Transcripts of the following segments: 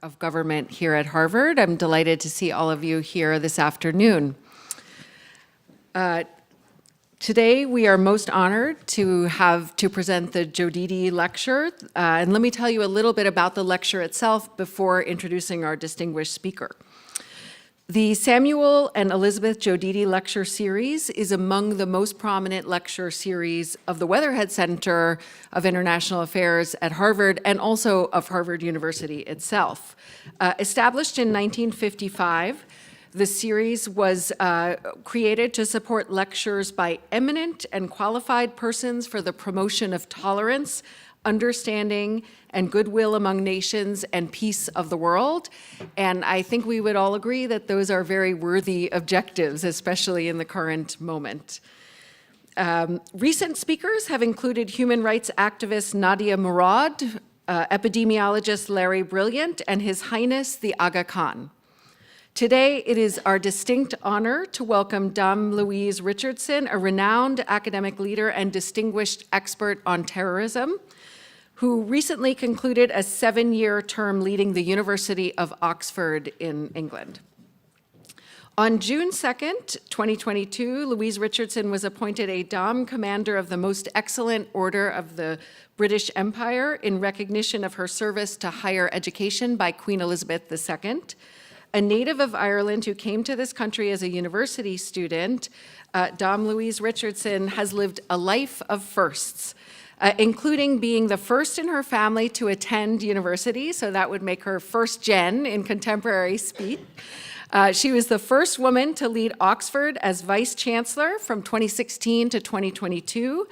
of Government here at Harvard. I'm delighted to see all of you here this afternoon. Today, we are most honored to present the Jodidi lecture. And let me tell you a little bit about the lecture itself before introducing our distinguished speaker. The Samuel and Elizabeth Jodidi Lecture Series is among the most prominent lecture series of the Weatherhead Center of International Affairs at Harvard and also of Harvard University itself. Established in 1955, the series was created to support lectures by eminent and qualified persons for the promotion of tolerance, understanding, and goodwill among nations and peace of the world. And I think we would all agree that those are very worthy objectives, especially in the current moment. Recent speakers have included human rights activist Nadia Murad, epidemiologist Larry Brilliant, and His Highness the Aga Khan. Today, it is our distinct honor to welcome Dame Louise Richardson, a renowned academic leader and distinguished expert on terrorism, who recently concluded a 7-year term leading the University of Oxford in England. On June 2nd, 2022, Louise Richardson was appointed a Dame Commander of the Most Excellent Order of the British Empire in recognition of her service to higher education by Queen Elizabeth II. A native of Ireland who came to this country as a university student, Dame Louise Richardson has lived a life of firsts, including being the first in her family to attend university, so that would make her first gen in contemporary speak. She was the first woman to lead Oxford as vice-chancellor from 2016 to 2022,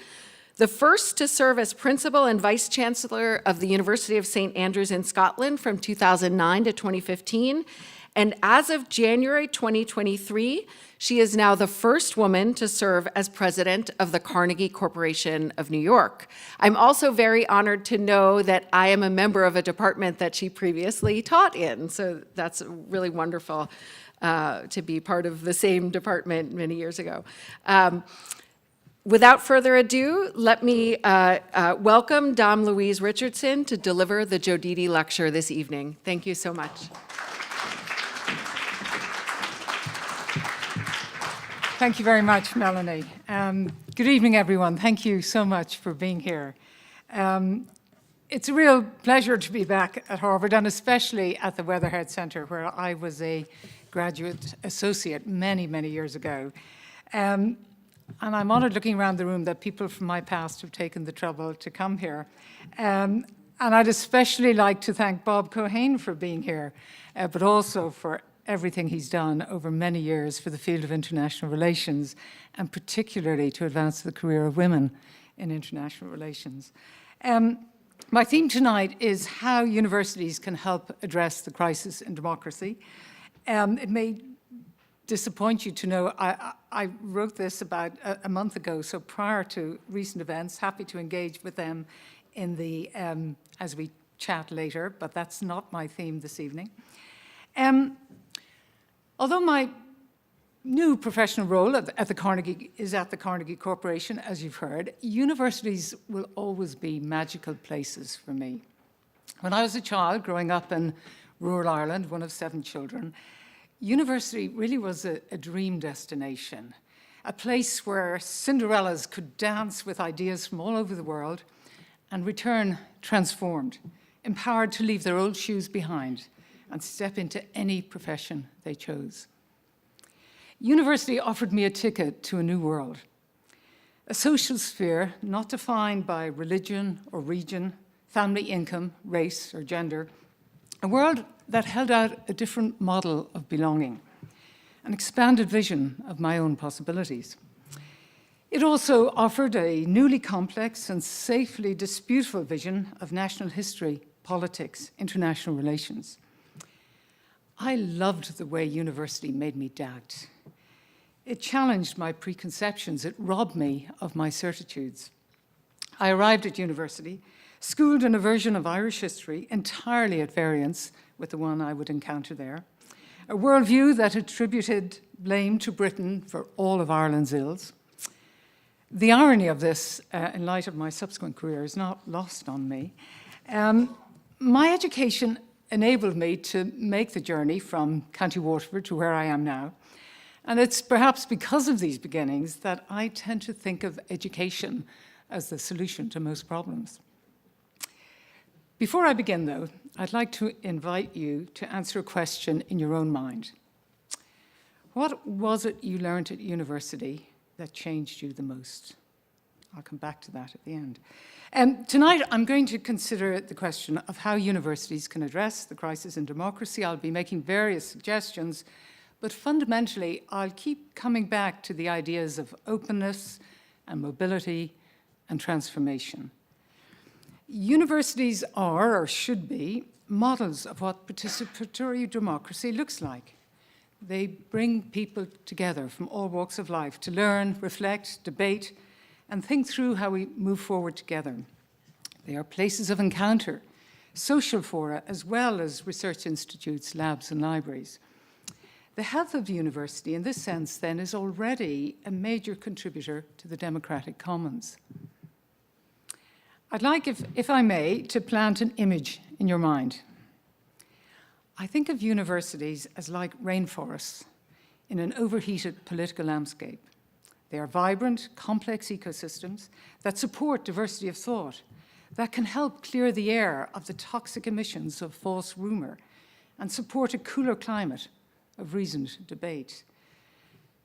the first to serve as principal and vice-chancellor of the University of St. Andrews in Scotland from 2009 to 2015, and as of January 2023, she is now the first woman to serve as president of the Carnegie Corporation of New York. I'm also very honored to know that I am a member of a department that she previously taught in, so that's really wonderful to be part of the same department many years ago. Without further ado, let me welcome Dame Louise Richardson to deliver the Jodidi Lecture this evening. Thank you so much. Thank you very much, Melanie. Good evening, everyone. Thank you so much for being here. It's a real pleasure to be back at Harvard, and especially at the Weatherhead Center, where I was a graduate associate many, many years ago. And I'm honored looking around the room that people from my past have taken the trouble to come here. And I'd especially like to thank Bob Cohane for being here, but also for everything he's done over many years for the field of international relations, and particularly to advance the career of women in international relations. My theme tonight is how universities can help address the crisis in democracy. It may disappoint you to know I wrote this about a month ago, so prior to recent events, happy to engage with them in the, as we chat later, but that's not my theme this evening. Although my new professional role at the Carnegie Corporation, as you've heard, universities will always be magical places for me. When I was a child growing up in rural Ireland, one of 7 children, university really was a dream destination, a place where Cinderellas could dance with ideas from all over the world and return transformed, empowered to leave their old shoes behind and step into any profession they chose. University offered me a ticket to a new world, a social sphere not defined by religion or region, family income, race, or gender, a world that held out a different model of belonging, an expanded vision of my own possibilities. It also offered a newly complex and safely disputable vision of national history, politics, international relations. I loved the way university made me doubt. It challenged my preconceptions. It robbed me of my certitudes. I arrived at university, schooled in a version of Irish history entirely at variance with the one I would encounter there, a worldview that attributed blame to Britain for all of Ireland's ills. The irony of this, in light of my subsequent career, is not lost on me. My education enabled me to make the journey from County Waterford to where I am now. And it's perhaps because of these beginnings that I tend to think of education as the solution to most problems. Before I begin, though, I'd like to invite you to answer a question in your own mind. What was it you learned at university that changed you the most? I'll come back to that at the end. Tonight, I'm going to consider the question of how universities can address the crisis in democracy. I'll be making various suggestions, but fundamentally, I'll keep coming back to the ideas of openness and mobility and transformation. Universities are, or should be, models of what participatory democracy looks like. They bring people together from all walks of life to learn, reflect, debate, and think through how we move forward together. They are places of encounter, social fora, as well as research institutes, labs, and libraries. The health of the university, in this sense, then, is already a major contributor to the democratic commons. I'd like, if I may, to plant an image in your mind. I think of universities as like rainforests in an overheated political landscape. They are vibrant, complex ecosystems that support diversity of thought, that can help clear the air of the toxic emissions of false rumor and support a cooler climate of reasoned debate.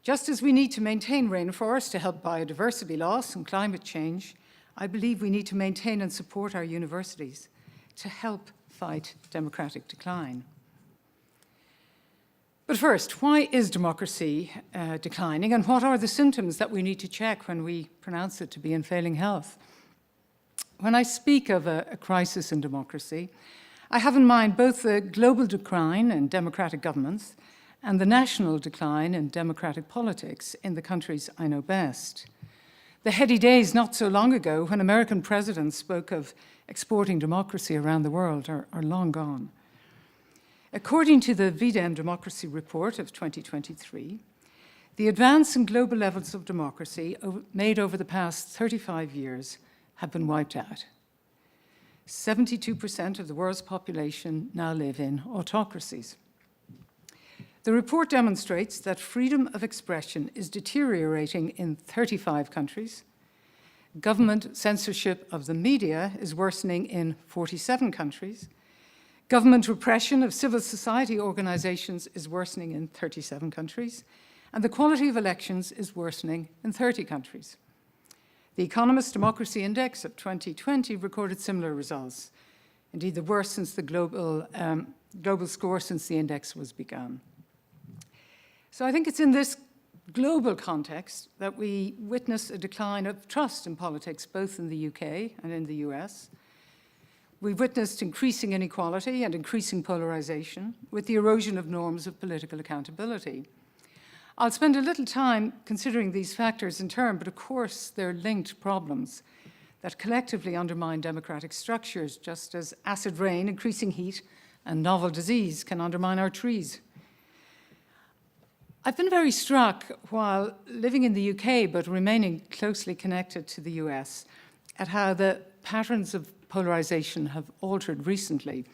Just as we need to maintain rainforests to help biodiversity loss and climate change, I believe we need to maintain and support our universities to help fight democratic decline. But first, why is democracy declining, and what are the symptoms that we need to check when we pronounce it to be in failing health? When I speak of a crisis in democracy, I have in mind both the global decline in democratic governments and the national decline in democratic politics in the countries I know best. The heady days not so long ago when American presidents spoke of exporting democracy around the world are long gone. According to the VDEM Democracy Report of 2023, the advance in global levels of democracy made over the past 35 years have been wiped out. 72% of the world's population now live in autocracies. The report demonstrates that freedom of expression is deteriorating in 35 countries. Government censorship of the media is worsening in 47 countries. Government repression of civil society organizations is worsening in 37 countries, and the quality of elections is worsening in 30 countries. The Economist Democracy Index of 2020 recorded similar results, indeed the worst since the global score since the index was begun. So I think it's in this global context that we witness a decline of trust in politics, both in the UK and in the US. We've witnessed increasing inequality and increasing polarization with the erosion of norms of political accountability. I'll spend a little time considering these factors in turn, but of course they're linked problems that collectively undermine democratic structures, just as acid rain, increasing heat, and novel disease can undermine our trees. I've been very struck while living in the UK, but remaining closely connected to the US, at how the patterns of polarization have altered recently.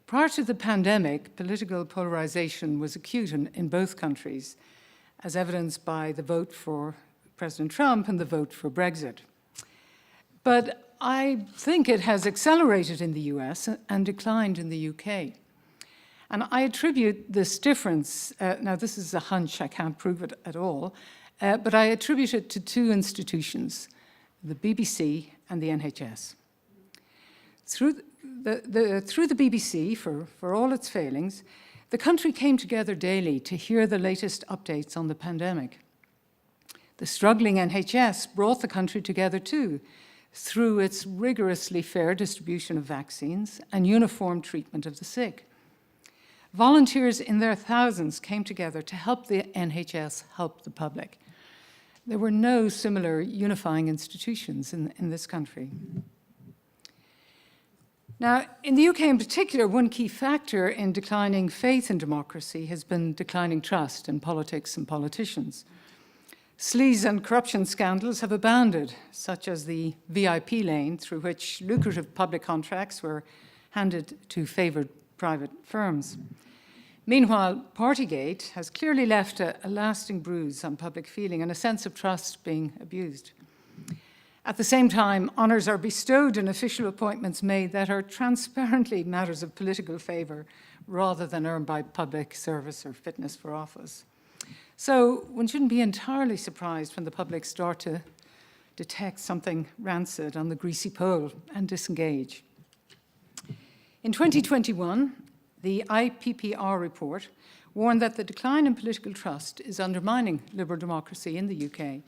Prior to the pandemic, political polarization was acute in both countries, as evidenced by the vote for President Trump and the vote for Brexit. But I think it has accelerated in the US and declined in the UK. And I attribute this difference, now this is a hunch, I can't prove it at all, but I attribute it to two institutions, the BBC and the NHS. Through the BBC, for all its failings, the country came together daily to hear the latest updates on the pandemic. The struggling NHS brought the country together too, through its rigorously fair distribution of vaccines and uniform treatment of the sick. Volunteers in their thousands came together to help the NHS help the public. There were no similar unifying institutions in this country. Now, in the UK in particular, one key factor in declining faith in democracy has been declining trust in politics and politicians. Sleaze and corruption scandals have abounded, such as the VIP lane, through which lucrative public contracts were handed to favoured private firms. Meanwhile, Partygate has clearly left a lasting bruise on public feeling and a sense of trust being abused. At the same time, honours are bestowed and official appointments made that are transparently matters of political favour rather than earned by public service or fitness for office. So one shouldn't be entirely surprised when the public start to detect something rancid on the greasy pole and disengage. In 2021, the IPPR report warned that the decline in political trust is undermining liberal democracy in the UK.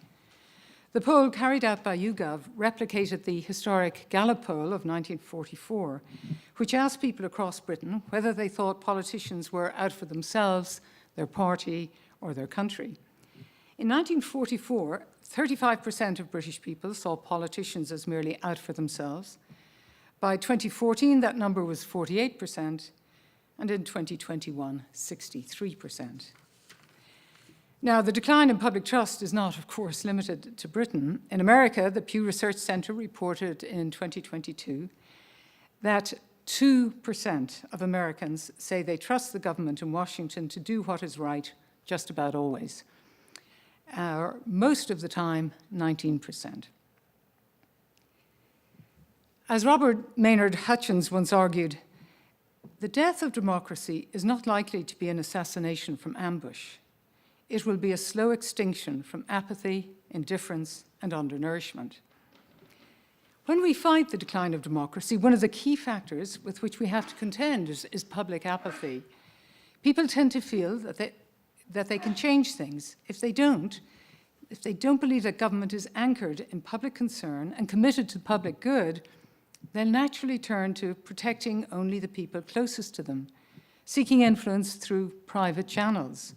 The poll carried out by YouGov replicated the historic Gallup poll of 1944, which asked people across Britain whether they thought politicians were out for themselves, their party, or their country. In 1944, 35% of British people saw politicians as merely out for themselves. By 2014, that number was 48%, and in 2021, 63%. Now, the decline in public trust is not, of course, limited to Britain. In America, the Pew Research Center reported in 2022 that 2% of Americans say they trust the government in Washington to do what is right just about always. Most of the time, 19%. As Robert Maynard Hutchins once argued, the death of democracy is not likely to be an assassination from ambush. It will be a slow extinction from apathy, indifference, and undernourishment. When we fight the decline of democracy, one of the key factors with which we have to contend is public apathy. People tend to feel that they can change things. If they don't believe that government is anchored in public concern and committed to public good, they'll naturally turn to protecting only the people closest to them, seeking influence through private channels,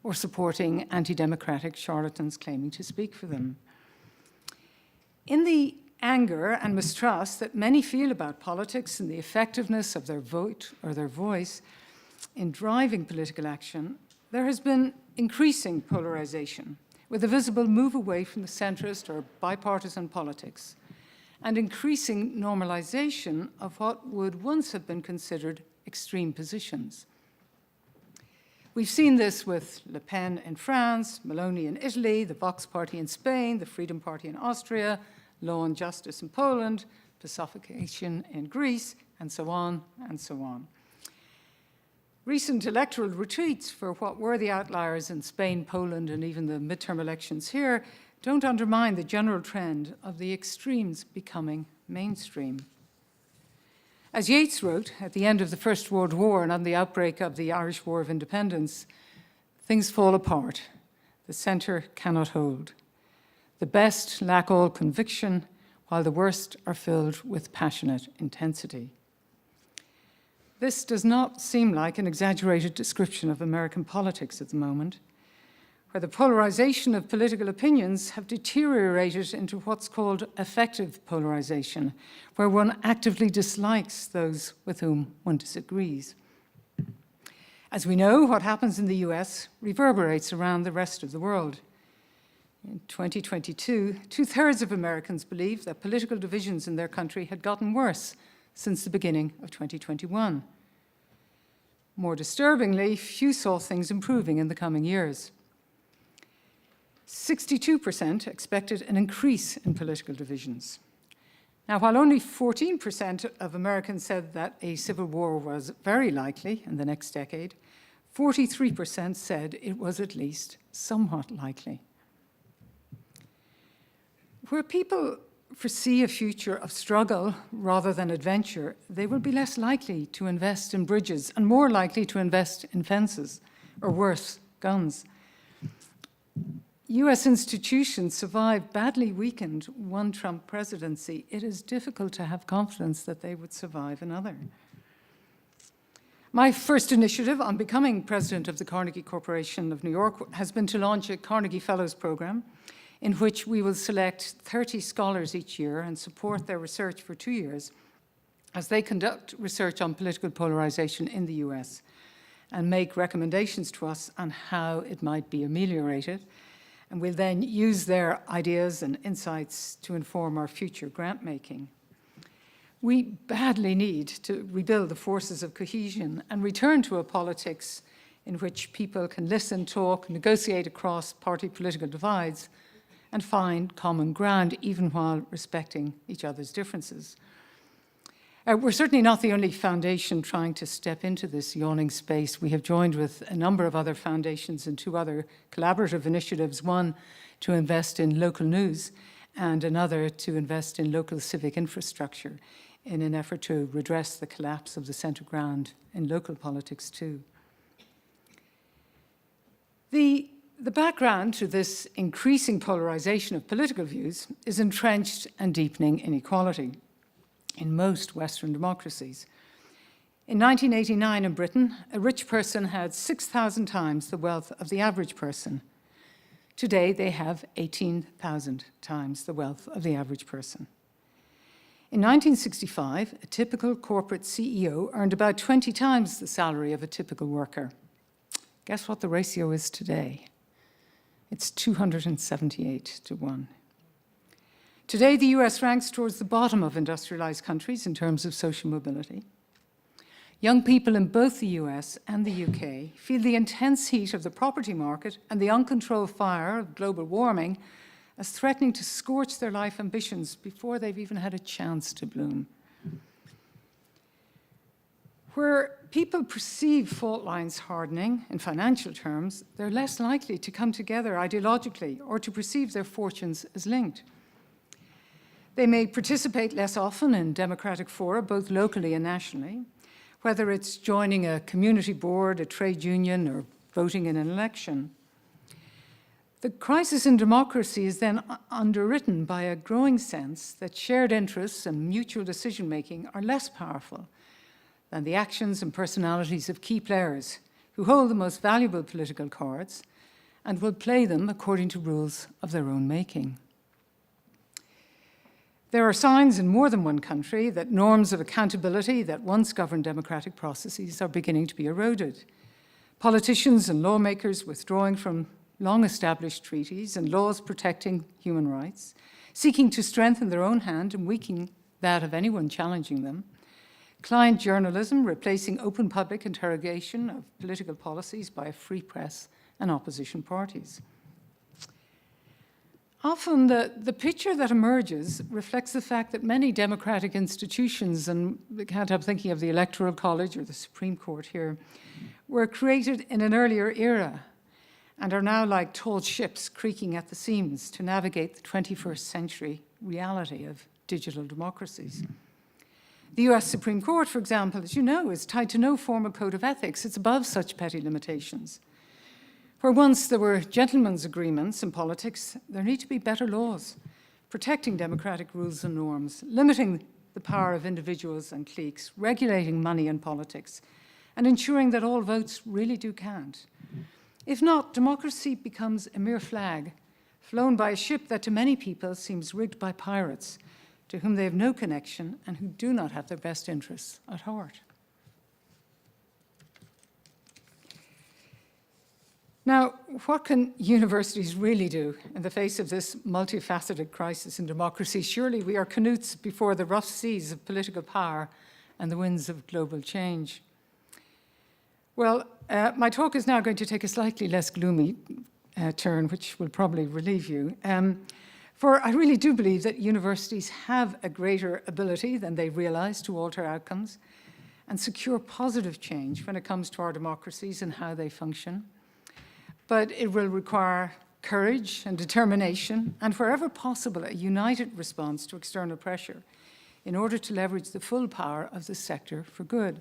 or supporting anti-democratic charlatans claiming to speak for them. In the anger and mistrust that many feel about politics and the effectiveness of their vote or their voice in driving political action, there has been increasing polarization, with a visible move away from the centrist or bipartisan politics, and increasing normalization of what would once have been considered extreme positions. We've seen this with Le Pen in France, Meloni in Italy, the Vox Party in Spain, the Freedom Party in Austria, Law and Justice in Poland, pacification in Greece, and so on and so on. Recent electoral retreats for what were the outliers in Spain, Poland, and even the midterm elections here don't undermine the general trend of the extremes becoming mainstream. As Yeats wrote at the end of the First World War and on the outbreak of the Irish War of Independence, things fall apart. The centre cannot hold. The best lack all conviction, while the worst are filled with passionate intensity. This does not seem like an exaggerated description of American politics at the moment, where the polarization of political opinions have deteriorated into what's called affective polarization, where one actively dislikes those with whom one disagrees. As we know, what happens in the US reverberates around the rest of the world. In 2022, 2/3 of Americans believe that political divisions in their country had gotten worse since the beginning of 2021. More disturbingly, few saw things improving in the coming years. 62% expected an increase in political divisions. Now, while only 14% of Americans said that a civil war was very likely in the next decade, 43% said it was at least somewhat likely. Where people foresee a future of struggle rather than adventure, they will be less likely to invest in bridges and more likely to invest in fences, or worse, guns. US institutions survived badly weakened one Trump presidency. It is difficult to have confidence that they would survive another. My first initiative on becoming president of the Carnegie Corporation of New York has been to launch a Carnegie Fellows program in which we will select 30 scholars each year and support their research for 2 years as they conduct research on political polarization in the US and make recommendations to us on how it might be ameliorated. And we'll then use their ideas and insights to inform our future grant making. We badly need to rebuild the forces of cohesion and return to a politics in which people can listen, talk, negotiate across party political divides, and find common ground, even while respecting each other's differences. We're certainly not the only foundation trying to step into this yawning space. We have joined with a number of other foundations in 2 other collaborative initiatives, one to invest in local news and another to invest in local civic infrastructure in an effort to redress the collapse of the centre ground in local politics too. The background to this increasing polarization of political views is entrenched and deepening inequality in most Western democracies. In 1989 in Britain, a rich person had 6,000 times the wealth of the average person. Today, they have 18,000 times the wealth of the average person. In 1965, a typical corporate CEO earned about 20 times the salary of a typical worker. Guess what the ratio is today? It's 278 to 1. Today, the US ranks towards the bottom of industrialized countries in terms of social mobility. Young people in both the US and the UK feel the intense heat of the property market and the uncontrolled fire of global warming as threatening to scorch their life ambitions before they've even had a chance to bloom. Where people perceive fault lines hardening in financial terms, they're less likely to come together ideologically or to perceive their fortunes as linked. They may participate less often in democratic fora, both locally and nationally, whether it's joining a community board, a trade union, or voting in an election. The crisis in democracy is then underwritten by a growing sense that shared interests and mutual decision-making are less powerful than the actions and personalities of key players who hold the most valuable political cards and will play them according to rules of their own making. There are signs in more than one country that norms of accountability that once governed democratic processes are beginning to be eroded. Politicians and lawmakers withdrawing from long-established treaties and laws protecting human rights, seeking to strengthen their own hand and weakening that of anyone challenging them. Client journalism replacing open public interrogation of political policies by a free press and opposition parties. Often the picture that emerges reflects the fact that many democratic institutions, and we can't help thinking of the Electoral College or the Supreme Court here, were created in an earlier era and are now like tall ships creaking at the seams to navigate the 21st century reality of digital democracies. The US Supreme Court, for example, as you know, is tied to no formal code of ethics. It's above such petty limitations. Where once there were gentlemen's agreements in politics, there need to be better laws, protecting democratic rules and norms, limiting the power of individuals and cliques, regulating money in politics, and ensuring that all votes really do count. If not, democracy becomes a mere flag, flown by a ship that to many people seems rigged by pirates, to whom they have no connection and who do not have their best interests at heart. Now, what can universities really do in the face of this multifaceted crisis in democracy? Surely we are canoes before the rough seas of political power and the winds of global change. Well, my talk is now going to take a slightly less gloomy turn, which will probably relieve you. For I really do believe that universities have a greater ability than they realize to alter outcomes and secure positive change when it comes to our democracies and how they function. But it will require courage and determination, and wherever possible, a united response to external pressure in order to leverage the full power of the sector for good.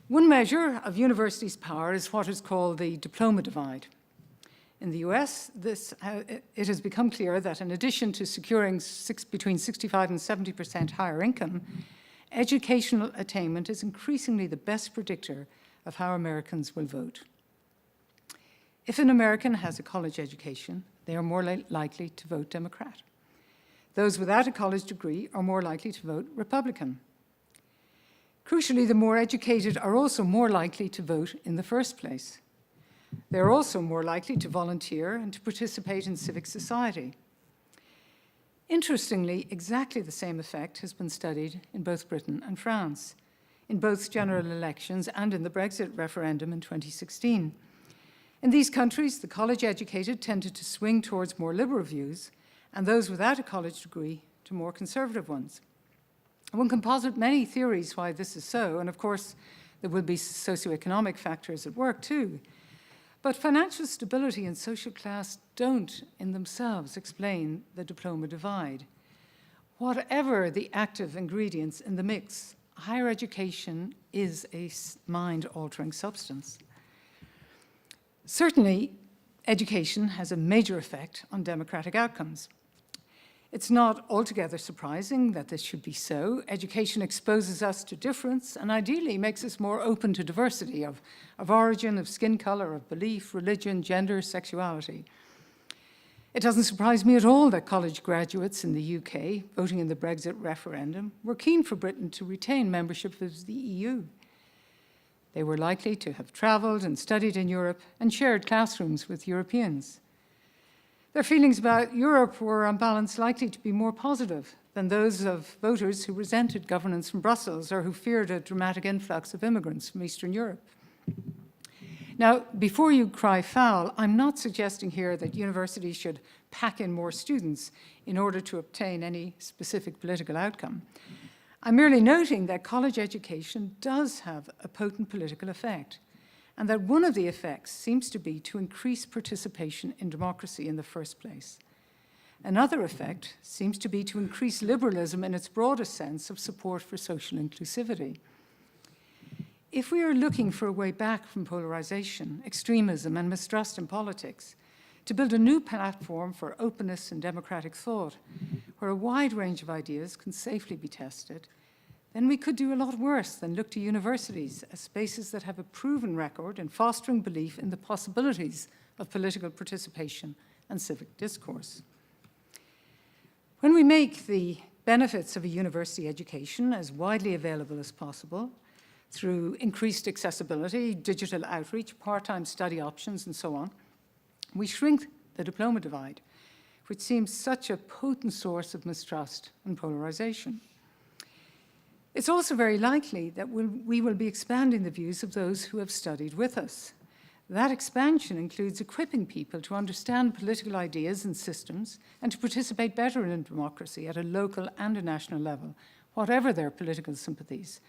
One measure of universities' power is what is called the diploma divide. In the US, it has become clear that in addition to securing between 65 and 70% higher income, educational attainment is increasingly the best predictor of how Americans will vote. If an American has a college education, they are more likely to vote Democrat. Those without a college degree are more likely to vote Republican. Crucially, the more educated are also more likely to vote in the first place. They're also more likely to volunteer and to participate in civic society. Interestingly, exactly the same effect has been studied in both Britain and France, in both general elections and in the Brexit referendum in 2016. In these countries, the college-educated tended to swing towards more liberal views, and those without a college degree to more conservative ones. One can posit many theories why this is so, and of course, there will be socioeconomic factors at work too. But financial stability and social class don't, in themselves, explain the diploma divide. Whatever the active ingredients in the mix, higher education is a mind-altering substance. Certainly, education has a major effect on democratic outcomes. It's not altogether surprising that this should be so. Education exposes us to difference and ideally makes us more open to diversity of origin, of skin color, of belief, religion, gender, sexuality. It doesn't surprise me at all that college graduates in the UK, voting in the Brexit referendum, were keen for Britain to retain membership of the EU. They were likely to have travelled and studied in Europe and shared classrooms with Europeans. Their feelings about Europe were, on balance, likely to be more positive than those of voters who resented governance from Brussels or who feared a dramatic influx of immigrants from Eastern Europe. Now, before you cry foul, I'm not suggesting here that universities should pack in more students in order to obtain any specific political outcome. I'm merely noting that college education does have a potent political effect, and that one of the effects seems to be to increase participation in democracy in the first place. Another effect seems to be to increase liberalism in its broadest sense of support for social inclusivity. If we are looking for a way back from polarization, extremism, and mistrust in politics, to build a new platform for openness and democratic thought, where a wide range of ideas can safely be tested, then we could do a lot worse than look to universities as spaces that have a proven record in fostering belief in the possibilities of political participation and civic discourse. When we make the benefits of a university education as widely available as possible, through increased accessibility, digital outreach, part-time study options, and so on, we shrink the diploma divide, which seems such a potent source of mistrust and polarization. It's also very likely that we will be expanding the views of those who have studied with us. That expansion includes equipping people to understand political ideas and systems and to participate better in democracy at a local and a national level, whatever their political sympathies,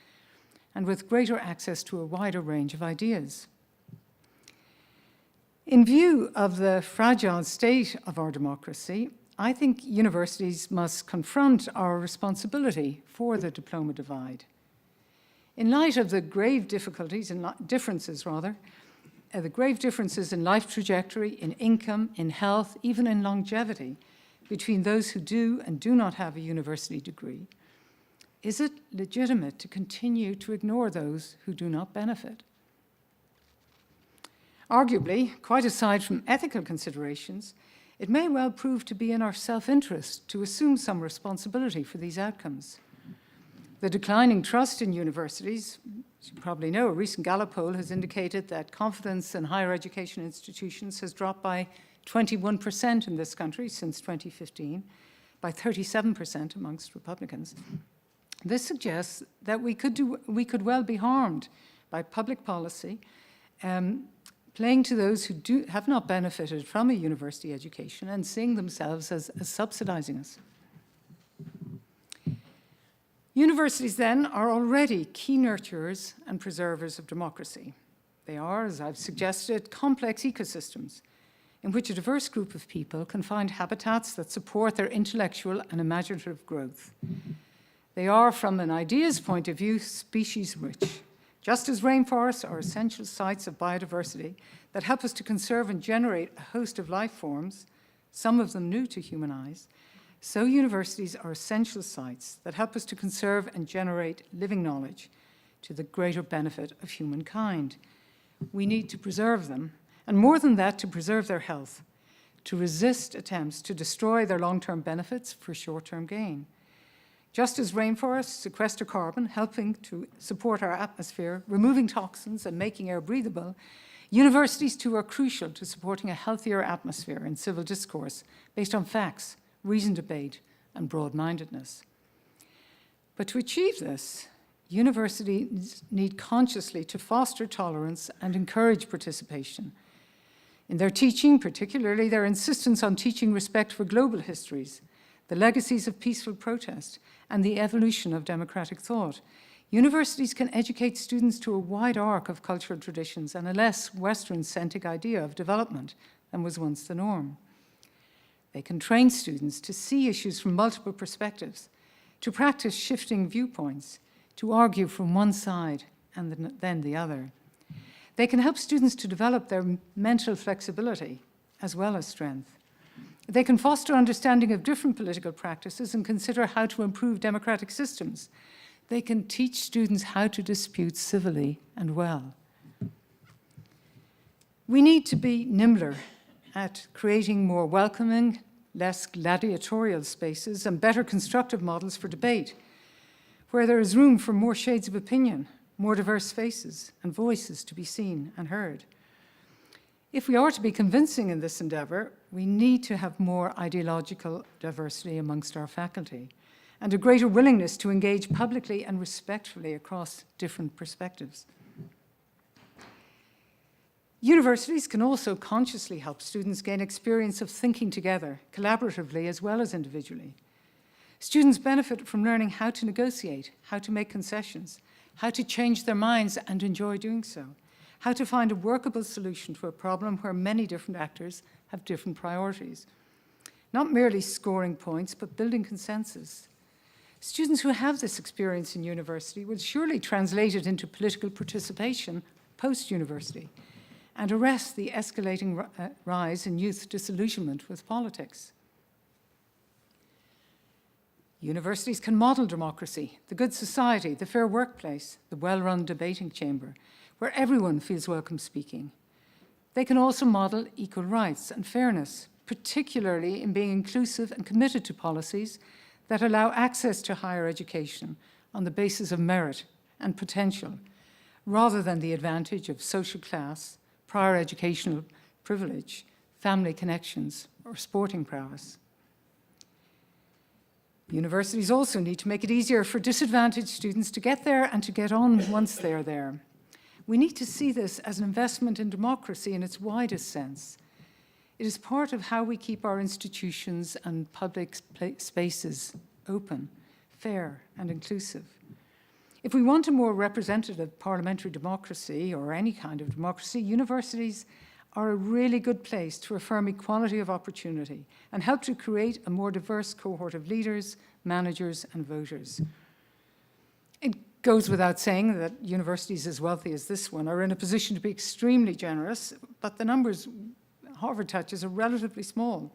and with greater access to a wider range of ideas. In view of the fragile state of our democracy, I think universities must confront our responsibility for the diploma divide. In light of the grave difficulties and differences in life trajectory, in income, in health, even in longevity, between those who do and do not have a university degree, is it legitimate to continue to ignore those who do not benefit? Arguably, quite aside from ethical considerations, it may well prove to be in our self-interest to assume some responsibility for these outcomes. The declining trust in universities, as you probably know, a recent Gallup poll has indicated that confidence in higher education institutions has dropped by 21% in this country since 2015, by 37% amongst Republicans. This suggests that we could well be harmed by public policy playing to those who have not benefited from a university education and seeing themselves as subsidizing us. Universities, then, are already key nurturers and preservers of democracy. They are, as I've suggested, complex ecosystems in which a diverse group of people can find habitats that support their intellectual and imaginative growth. They are, from an ideas point of view, species-rich. Just as rainforests are essential sites of biodiversity that help us to conserve and generate a host of life forms, some of them new to human eyes, so universities are essential sites that help us to conserve and generate living knowledge to the greater benefit of humankind. We need to preserve them, and more than that, to preserve their health, to resist attempts to destroy their long-term benefits for short-term gain. Just as rainforests sequester carbon, helping to support our atmosphere, removing toxins and making air breathable, universities too are crucial to supporting a healthier atmosphere in civil discourse based on facts, reasoned debate, and broad-mindedness. But to achieve this, universities need consciously to foster tolerance and encourage participation. In their teaching, particularly their insistence on teaching respect for global histories, the legacies of peaceful protest, and the evolution of democratic thought, universities can educate students to a wide arc of cultural traditions and a less Western-centric idea of development than was once the norm. They can train students to see issues from multiple perspectives, to practice shifting viewpoints, to argue from one side and then the other. They can help students to develop their mental flexibility as well as strength. They can foster understanding of different political practices and consider how to improve democratic systems. They can teach students how to dispute civilly and well. We need to be nimbler at creating more welcoming, less gladiatorial spaces and better constructive models for debate, where there is room for more shades of opinion, more diverse faces and voices to be seen and heard. If we are to be convincing in this endeavour, we need to have more ideological diversity amongst our faculty and a greater willingness to engage publicly and respectfully across different perspectives. Universities can also consciously help students gain experience of thinking together, collaboratively as well as individually. Students benefit from learning how to negotiate, how to make concessions, how to change their minds and enjoy doing so, how to find a workable solution to a problem where many different actors have different priorities. Not merely scoring points, but building consensus. Students who have this experience in university will surely translate it into political participation post-university and arrest the escalating rise in youth disillusionment with politics. Universities can model democracy, the good society, the fair workplace, the well-run debating chamber, where everyone feels welcome speaking. They can also model equal rights and fairness, particularly in being inclusive and committed to policies that allow access to higher education on the basis of merit and potential, rather than the advantage of social class, prior educational privilege, family connections, or sporting prowess. Universities also need to make it easier for disadvantaged students to get there and to get on once they're there. We need to see this as an investment in democracy in its widest sense. It is part of how we keep our institutions and public spaces open, fair, and inclusive. If we want a more representative parliamentary democracy, or any kind of democracy, universities are a really good place to affirm equality of opportunity and help to create a more diverse cohort of leaders, managers, and voters. It goes without saying that universities as wealthy as this one are in a position to be extremely generous, but the numbers Harvard touches are relatively small.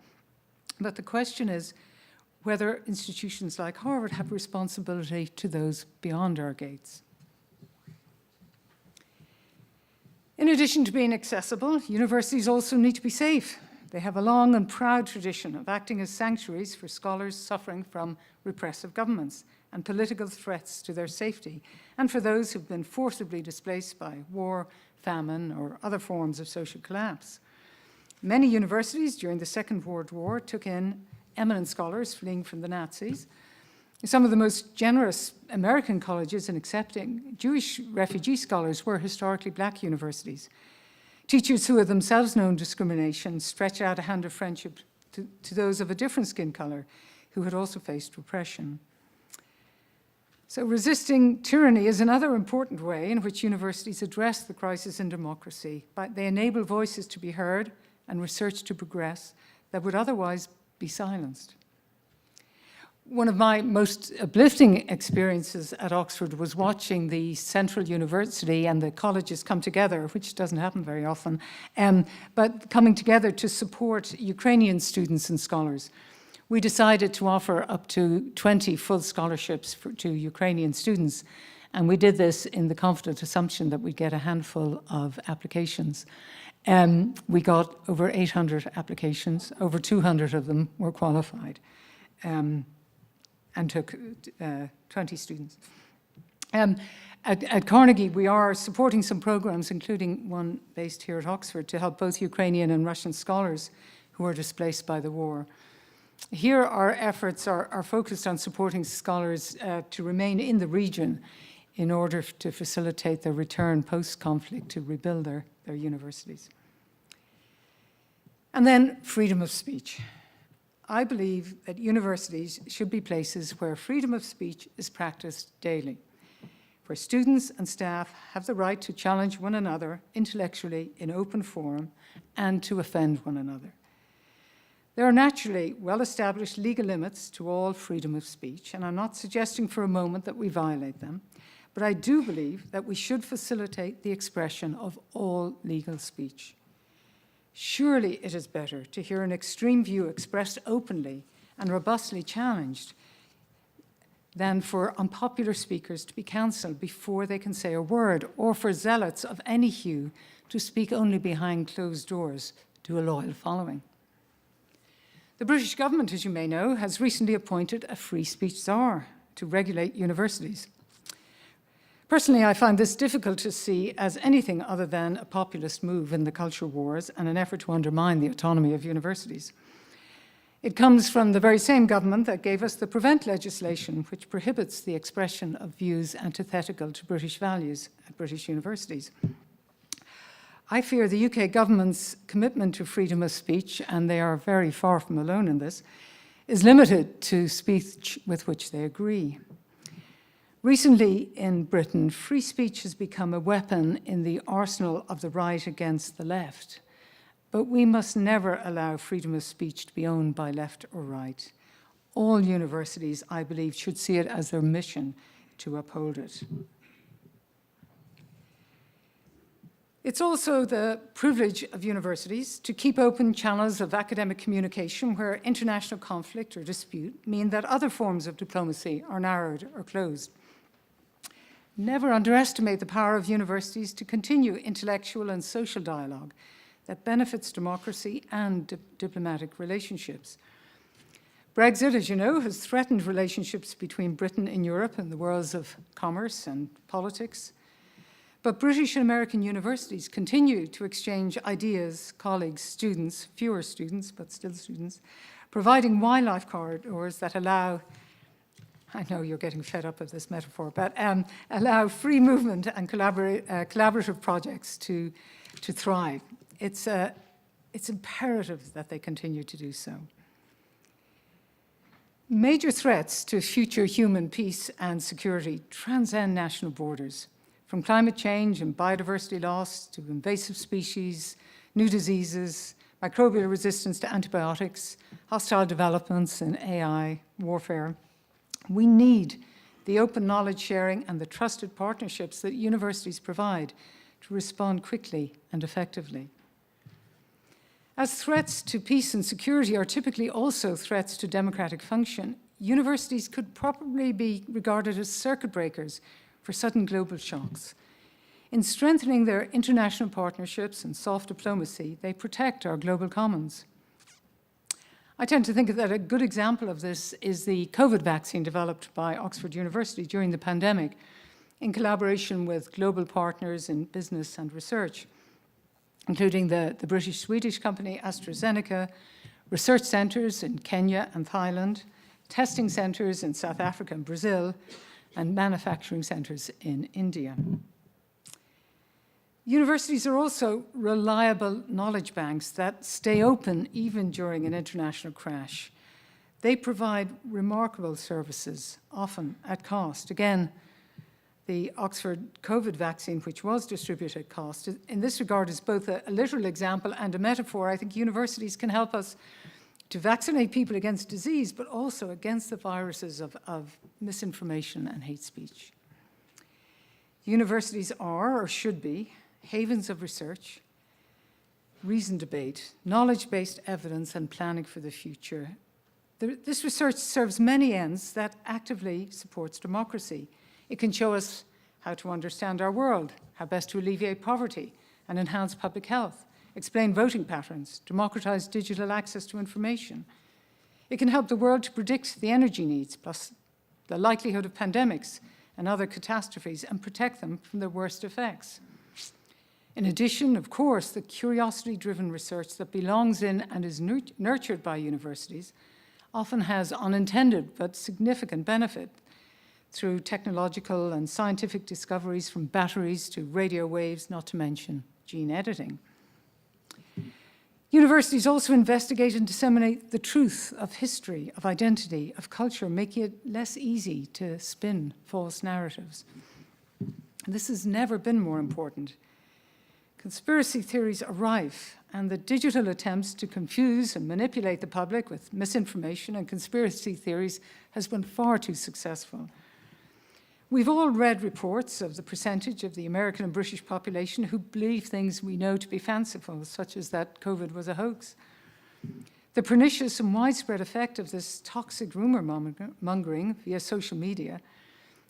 But the question is whether institutions like Harvard have responsibility to those beyond our gates. In addition to being accessible, universities also need to be safe. They have a long and proud tradition of acting as sanctuaries for scholars suffering from repressive governments and political threats to their safety, and for those who've been forcibly displaced by war, famine, or other forms of social collapse. Many universities during the Second World War took in eminent scholars fleeing from the Nazis. Some of the most generous American colleges in accepting Jewish refugee scholars were historically black universities. Teachers who had themselves known discrimination stretched out a hand of friendship to those of a different skin color who had also faced repression. So resisting tyranny is another important way in which universities address the crisis in democracy. They enable voices to be heard and research to progress that would otherwise be silenced. One of my most uplifting experiences at Oxford was watching the Central University and the colleges come together, which doesn't happen very often, but coming together to support Ukrainian students and scholars. We decided to offer up to 20 full scholarships to Ukrainian students, and we did this in the confident assumption that we'd get a handful of applications. We got over 800 applications, over 200 of them were qualified, and took 20 students. At Carnegie, we are supporting some programs, including one based here at Oxford, to help both Ukrainian and Russian scholars who are displaced by the war. Here, our efforts are focused on supporting scholars to remain in the region in order to facilitate their return post-conflict to rebuild their universities. And then freedom of speech. I believe that universities should be places where freedom of speech is practiced daily, where students and staff have the right to challenge one another intellectually in open forum and to offend one another. There are naturally well-established legal limits to all freedom of speech, and I'm not suggesting for a moment that we violate them, but I do believe that we should facilitate the expression of all legal speech. Surely it is better to hear an extreme view expressed openly and robustly challenged than for unpopular speakers to be cancelled before they can say a word, or for zealots of any hue to speak only behind closed doors to a loyal following. The British government, as you may know, has recently appointed a free speech czar to regulate universities. Personally, I find this difficult to see as anything other than a populist move in the culture wars and an effort to undermine the autonomy of universities. It comes from the very same government that gave us the Prevent legislation, which prohibits the expression of views antithetical to British values at British universities. I fear the UK government's commitment to freedom of speech, and they are very far from alone in this, is limited to speech with which they agree. Recently in Britain, free speech has become a weapon in the arsenal of the right against the left. But we must never allow freedom of speech to be owned by left or right. All universities, I believe, should see it as their mission to uphold it. It's also the privilege of universities to keep open channels of academic communication where international conflict or dispute mean that other forms of diplomacy are narrowed or closed. Never underestimate the power of universities to continue intellectual and social dialogue that benefits democracy and diplomatic relationships. Brexit, as you know, has threatened relationships between Britain and Europe in the worlds of commerce and politics. But British and American universities continue to exchange ideas, colleagues, students, fewer students, but still students, providing wildlife corridors that allow, I know you're getting fed up of this metaphor, but allow free movement and collaborative projects to thrive. It's imperative that they continue to do so. Major threats to future human peace and security transcend national borders, from climate change and biodiversity loss to invasive species, new diseases, microbial resistance to antibiotics, hostile developments in AI, warfare. We need the open knowledge sharing and the trusted partnerships that universities provide to respond quickly and effectively. As threats to peace and security are typically also threats to democratic function, universities could probably be regarded as circuit breakers for sudden global shocks. In strengthening their international partnerships and soft diplomacy, they protect our global commons. I tend to think that a good example of this is the COVID vaccine developed by Oxford University during the pandemic in collaboration with global partners in business and research, including the British-Swedish company AstraZeneca, research centres in Kenya and Thailand, testing centres in South Africa and Brazil, and manufacturing centres in India. Universities are also reliable knowledge banks that stay open even during an international crash. They provide remarkable services, often at cost. Again, the Oxford COVID vaccine, which was distributed at cost, in this regard is both a literal example and a metaphor. I think universities can help us to vaccinate people against disease, but also against the viruses of misinformation and hate speech. Universities are, or should be, havens of research, reasoned debate, knowledge-based evidence, and planning for the future. This research serves many ends that actively supports democracy. It can show us how to understand our world, how best to alleviate poverty and enhance public health, explain voting patterns, democratize digital access to information. It can help the world to predict the energy needs, plus the likelihood of pandemics and other catastrophes, and protect them from their worst effects. In addition, of course, the curiosity-driven research that belongs in and is nurtured by universities often has unintended but significant benefit through technological and scientific discoveries from batteries to radio waves, not to mention gene editing. Universities also investigate and disseminate the truth of history, of identity, of culture, making it less easy to spin false narratives. This has never been more important. Conspiracy theories are rife, and the digital attempts to confuse and manipulate the public with misinformation and conspiracy theories has been far too successful. We've all read reports of the percentage of the American and British population who believe things we know to be fanciful, such as that COVID was a hoax. The pernicious and widespread effect of this toxic rumor mongering via social media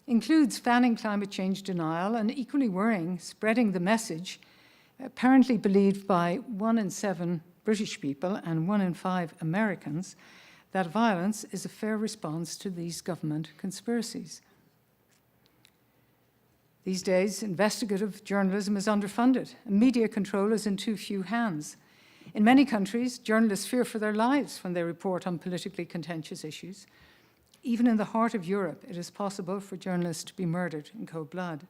includes fanning climate change denial and, equally worrying, spreading the message apparently believed by 1 in 7 British people and 1 in 5 Americans that violence is a fair response to these government conspiracies. These days, investigative journalism is underfunded, and media control is in too few hands. In many countries, journalists fear for their lives when they report on politically contentious issues. Even in the heart of Europe, it is possible for journalists to be murdered in cold blood.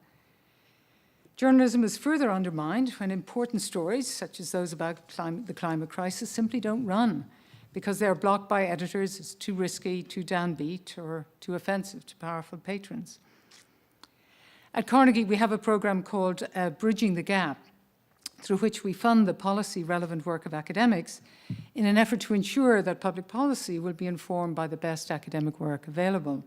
Journalism is further undermined when important stories, such as those about the climate crisis, simply don't run because they are blocked by editors as too risky, too downbeat, or too offensive to powerful patrons. At Carnegie, we have a program called Bridging the Gap, through which we fund the policy-relevant work of academics in an effort to ensure that public policy will be informed by the best academic work available.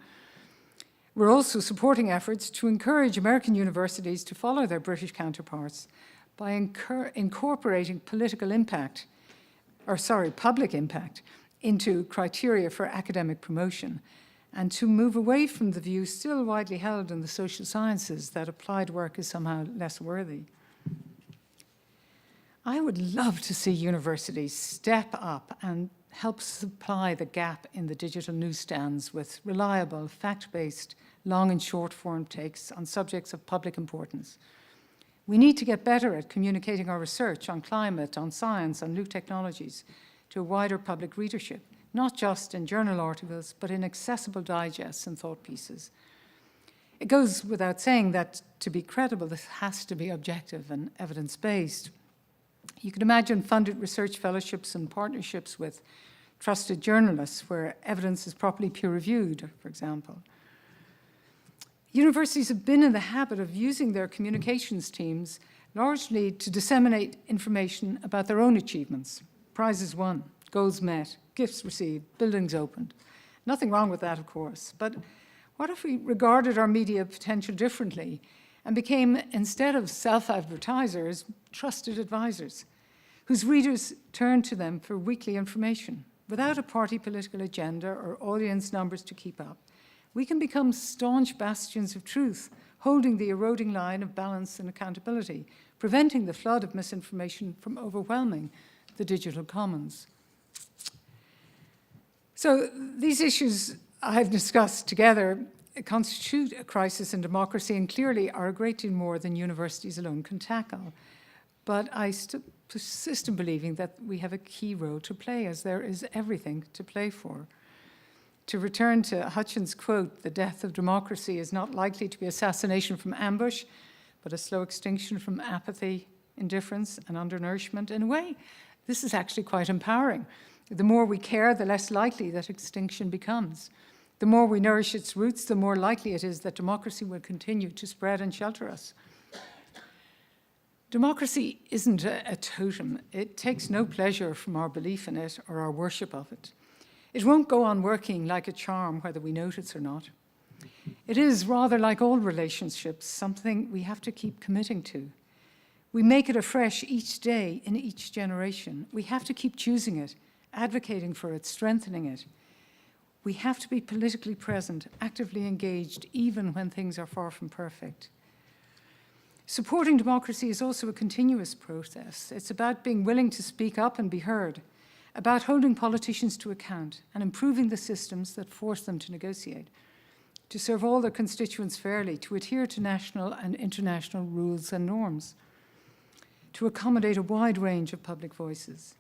We're also supporting efforts to encourage American universities to follow their British counterparts by incorporating public impact into criteria for academic promotion, and to move away from the view still widely held in the social sciences that applied work is somehow less worthy. I would love to see universities step up and help supply the gap in the digital newsstands with reliable, fact-based, long and short form takes on subjects of public importance. We need to get better at communicating our research on climate, on science, on new technologies to a wider public readership, not just in journal articles, but in accessible digests and thought pieces. It goes without saying that to be credible, this has to be objective and evidence-based. You can imagine funded research fellowships and partnerships with trusted journalists where evidence is properly peer-reviewed, for example. Universities have been in the habit of using their communications teams largely to disseminate information about their own achievements. Prizes won, goals met, gifts received, buildings opened. Nothing wrong with that, of course. But what if we regarded our media potential differently and became, instead of self-advertisers, trusted advisors, whose readers turn to them for weekly information? Without a party political agenda or audience numbers to keep up, we can become staunch bastions of truth, holding the eroding line of balance and accountability, preventing the flood of misinformation from overwhelming the digital commons. So these issues I've discussed together constitute a crisis in democracy and clearly are a great deal more than universities alone can tackle. But I persist in believing that we have a key role to play, as there is everything to play for. To return to Hutchins' quote, "The death of democracy is not likely to be assassination from ambush, but a slow extinction from apathy, indifference, and undernourishment." In a way, this is actually quite empowering. The more we care, the less likely that extinction becomes. The more we nourish its roots, the more likely it is that democracy will continue to spread and shelter us. Democracy isn't a totem. It takes no pleasure from our belief in it or our worship of it. It won't go on working like a charm, whether we notice or not. It is, rather like all relationships, something we have to keep committing to. We make it afresh each day in each generation. We have to keep choosing it, advocating for it, strengthening it. We have to be politically present, actively engaged, even when things are far from perfect. Supporting democracy is also a continuous process. It's about being willing to speak up and be heard, about holding politicians to account and improving the systems that force them to negotiate, to serve all their constituents fairly, to adhere to national and international rules and norms, to accommodate a wide range of public voices.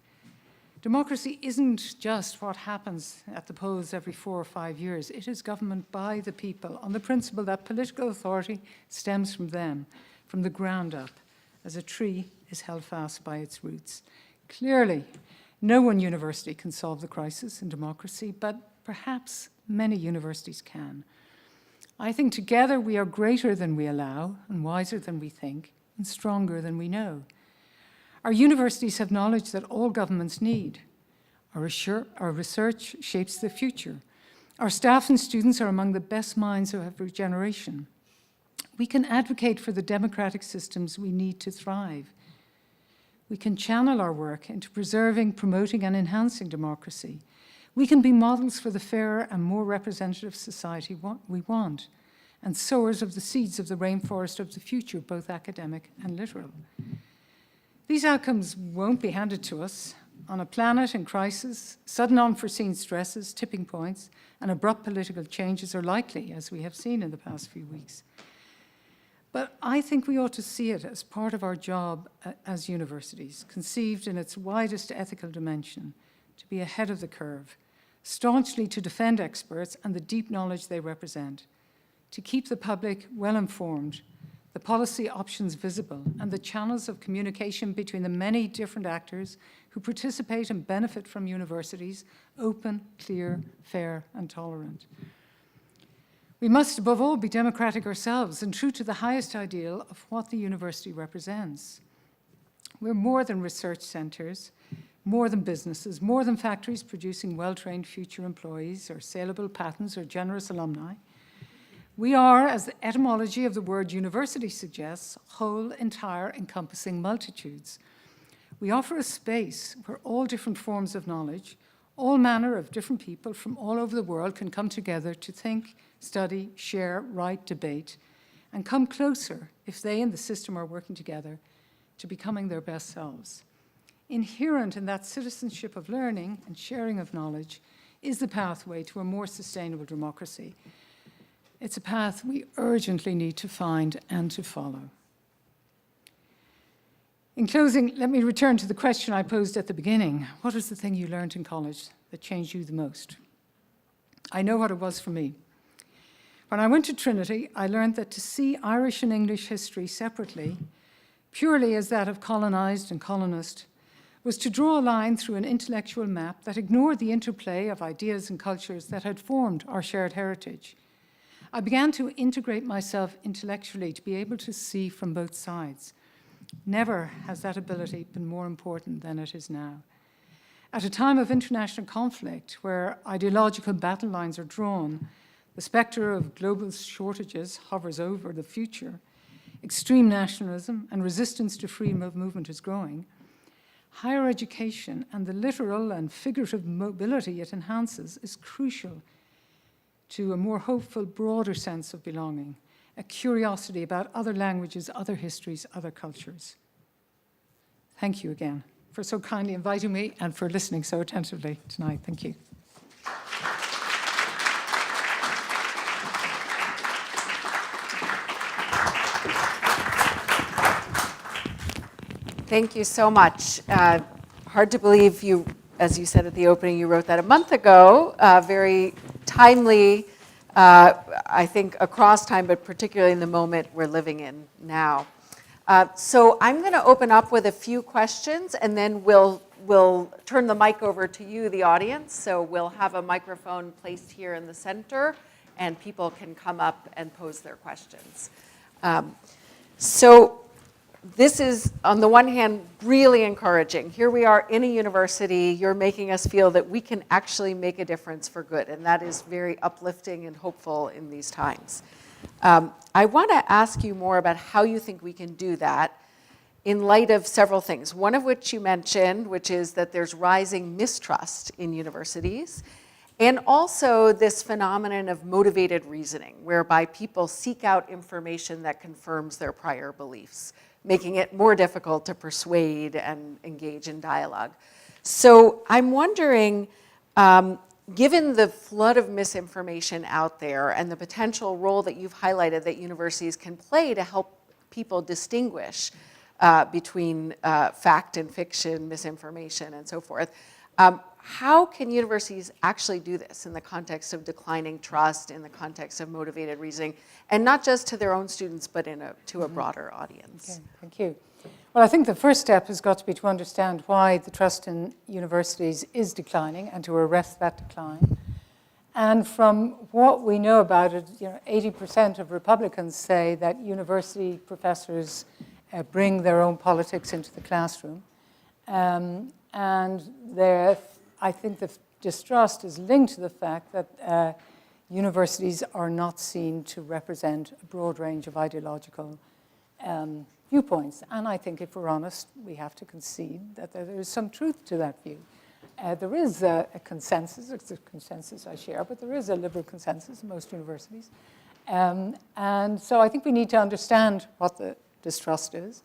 Democracy isn't just what happens at the polls every 4 or 5 years. It is government by the people on the principle that political authority stems from them, from the ground up, as a tree is held fast by its roots. Clearly, no one university can solve the crisis in democracy, but perhaps many universities can. I think together we are greater than we allow, and wiser than we think, and stronger than we know. Our universities have knowledge that all governments need. Our research shapes the future. Our staff and students are among the best minds of every generation. We can advocate for the democratic systems we need to thrive. We can channel our work into preserving, promoting, and enhancing democracy. We can be models for the fairer and more representative society we want, and sowers of the seeds of the rainforest of the future, both academic and literal. These outcomes won't be handed to us. On a planet in crisis, sudden unforeseen stresses, tipping points, and abrupt political changes are likely, as we have seen in the past few weeks. But I think we ought to see it as part of our job as universities, conceived in its widest ethical dimension, to be ahead of the curve, staunchly to defend experts and the deep knowledge they represent, to keep the public well informed, the policy options visible, and the channels of communication between the many different actors who participate and benefit from universities open, clear, fair, and tolerant. We must, above all, be democratic ourselves and true to the highest ideal of what the university represents. We're more than research centres, more than businesses, more than factories producing well-trained future employees or saleable patents or generous alumni. We are, as the etymology of the word university suggests, whole, entire, encompassing multitudes. We offer a space where all different forms of knowledge, all manner of different people from all over the world can come together to think, study, share, write, debate, and come closer, if they and the system are working together, to becoming their best selves. Inherent in that citizenship of learning and sharing of knowledge is the pathway to a more sustainable democracy. It's a path we urgently need to find and to follow. In closing, let me return to the question I posed at the beginning. What was the thing you learned in college that changed you the most? I know what it was for me. When I went to Trinity, I learned that to see Irish and English history separately, purely as that of colonized and colonist, was to draw a line through an intellectual map that ignored the interplay of ideas and cultures that had formed our shared heritage. I began to integrate myself intellectually to be able to see from both sides. Never has that ability been more important than it is now. At a time of international conflict, where ideological battle lines are drawn, the spectre of global shortages hovers over the future, extreme nationalism and resistance to freedom of movement is growing, higher education and the literal and figurative mobility it enhances is crucial to a more hopeful, broader sense of belonging, a curiosity about other languages, other histories, other cultures. Thank you again for so kindly inviting me and for listening so attentively tonight. Thank you. Thank you so much. Hard to believe you, as you said at the opening, you wrote that a month ago. Very timely, I think, across time, but particularly in the moment we're living in now. So I'm going to open up with a few questions, and then we'll turn the mic over to you, the audience. So we'll have a microphone placed here in the center, and people can come up and pose their questions. So this is, on the one hand, really encouraging. Here we are in a university. You're making us feel that we can actually make a difference for good, and that is very uplifting and hopeful in these times. I want to ask you more about how you think we can do that in light of several things, one of which you mentioned, which is that there's rising mistrust in universities, and also this phenomenon of motivated reasoning, whereby people seek out information that confirms their prior beliefs, making it more difficult to persuade and engage in dialogue. So I'm wondering, given the flood of misinformation out there and the potential role that you've highlighted that universities can play to help people distinguish between fact and fiction, misinformation, and so forth, How can universities actually do this in the context of declining trust, in the context of motivated reasoning, and not just to their own students, but to a broader audience? Okay, thank you. Well, I think the first step has got to be to understand why the trust in universities is declining and to arrest that decline. And from what we know about it, 80% of Republicans say that university professors bring their own politics into the classroom. And I think the distrust is linked to the fact that universities are not seen to represent a broad range of ideological viewpoints. And I think if we're honest, we have to concede that there is some truth to that view. There is a consensus, it's a consensus I share, but there is a liberal consensus in most universities. And so I think we need to understand what the distrust is.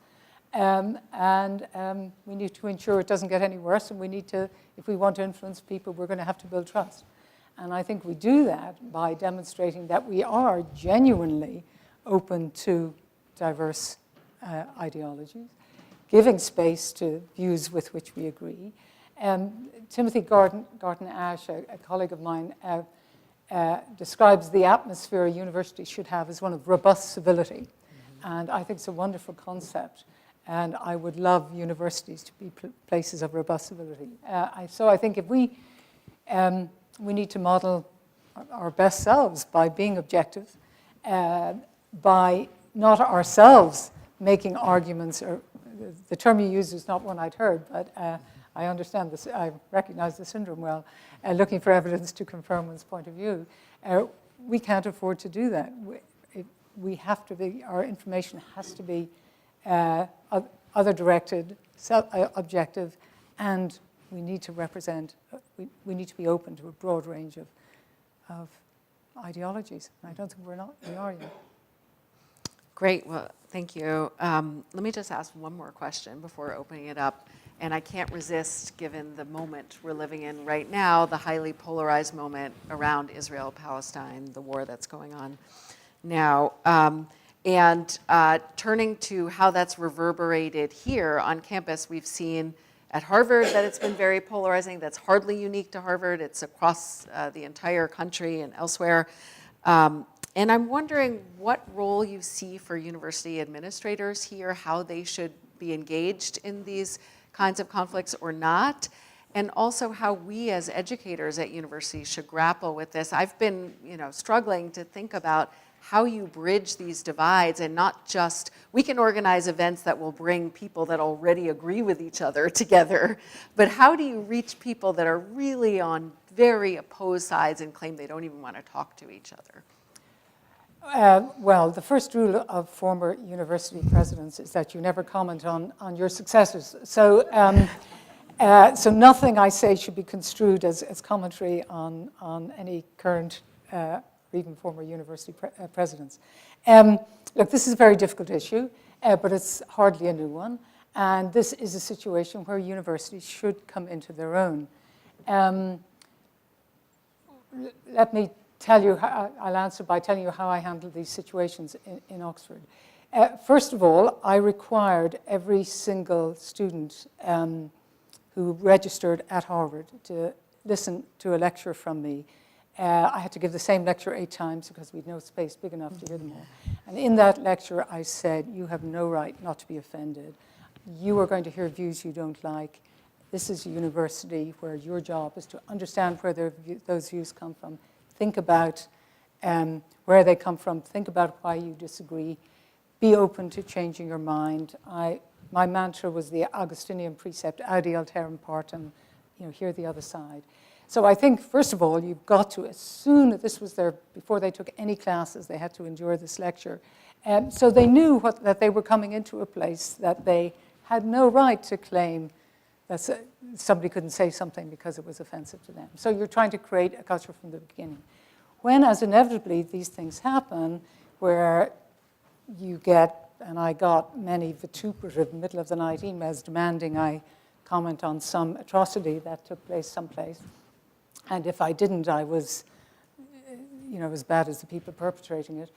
We need to ensure it doesn't get any worse, and we need to, if we want to influence people, we're going to have to build trust. And I think we do that by demonstrating that we are genuinely open to diverse ideologies, giving space to views with which we agree. Timothy Garton Ash, a colleague of mine, describes the atmosphere a university should have as one of robust civility. And I think it's a wonderful concept. And I would love universities to be places of robust civility. So I think if we need to model our best selves by being objective, by not ourselves making arguments, or the term you use is not one I'd heard, but I understand this, I recognize the syndrome well, looking for evidence to confirm one's point of view. We can't afford to do that. We have to be, our information has to be other-directed, objective, and we need to represent, we need to be open to a broad range of ideologies. And I don't think we are yet. Great, well, thank you. Let me just ask one more question before opening it up. And I can't resist, given the moment we're living in right now, the highly polarized moment around Israel-Palestine, the war that's going on now. And turning to how that's reverberated here on campus, we've seen at Harvard that it's been very polarizing. That's hardly unique to Harvard. It's across the entire country and elsewhere. And I'm wondering what role you see for university administrators here, how they should be engaged in these kinds of conflicts or not, and also how we as educators at universities should grapple with this. I've been, struggling to think about how you bridge these divides, and not just, we can organize events that will bring people that already agree with each other together, but how do you reach people that are really on very opposed sides and claim they don't even want to talk to each other? Well, the first rule of former university presidents is that you never comment on your successors. So, so nothing I say should be construed as commentary on any current or even former university presidents. Look, this is a very difficult issue, but it's hardly a new one. And this is a situation where universities should come into their own. Let me tell you, I'll answer by telling you how I handle these situations in Oxford. First of all, I required every single student who registered at Harvard to listen to a lecture from me. I had to give the same lecture 8 times because we had no space big enough to hear them all. And in that lecture, I said, you have no right not to be offended. You are going to hear views you don't like. This is a university where your job is to understand where those views come from. Think about where they come from. Think about why you disagree. Be open to changing your mind. My mantra was the Augustinian precept, audi alterum partem, hear the other side. So I think, first of all, you've got to, as soon as this was before they took any classes, they had to endure this lecture. So they knew that they were coming into a place that they had no right to claim that somebody couldn't say something because it was offensive to them. So you're trying to create a culture from the beginning. When, as inevitably, these things happen, where you get, and I got many vituperative middle-of-the-night emails demanding I comment on some atrocity that took place someplace, and if I didn't, I was, as bad as the people perpetrating it.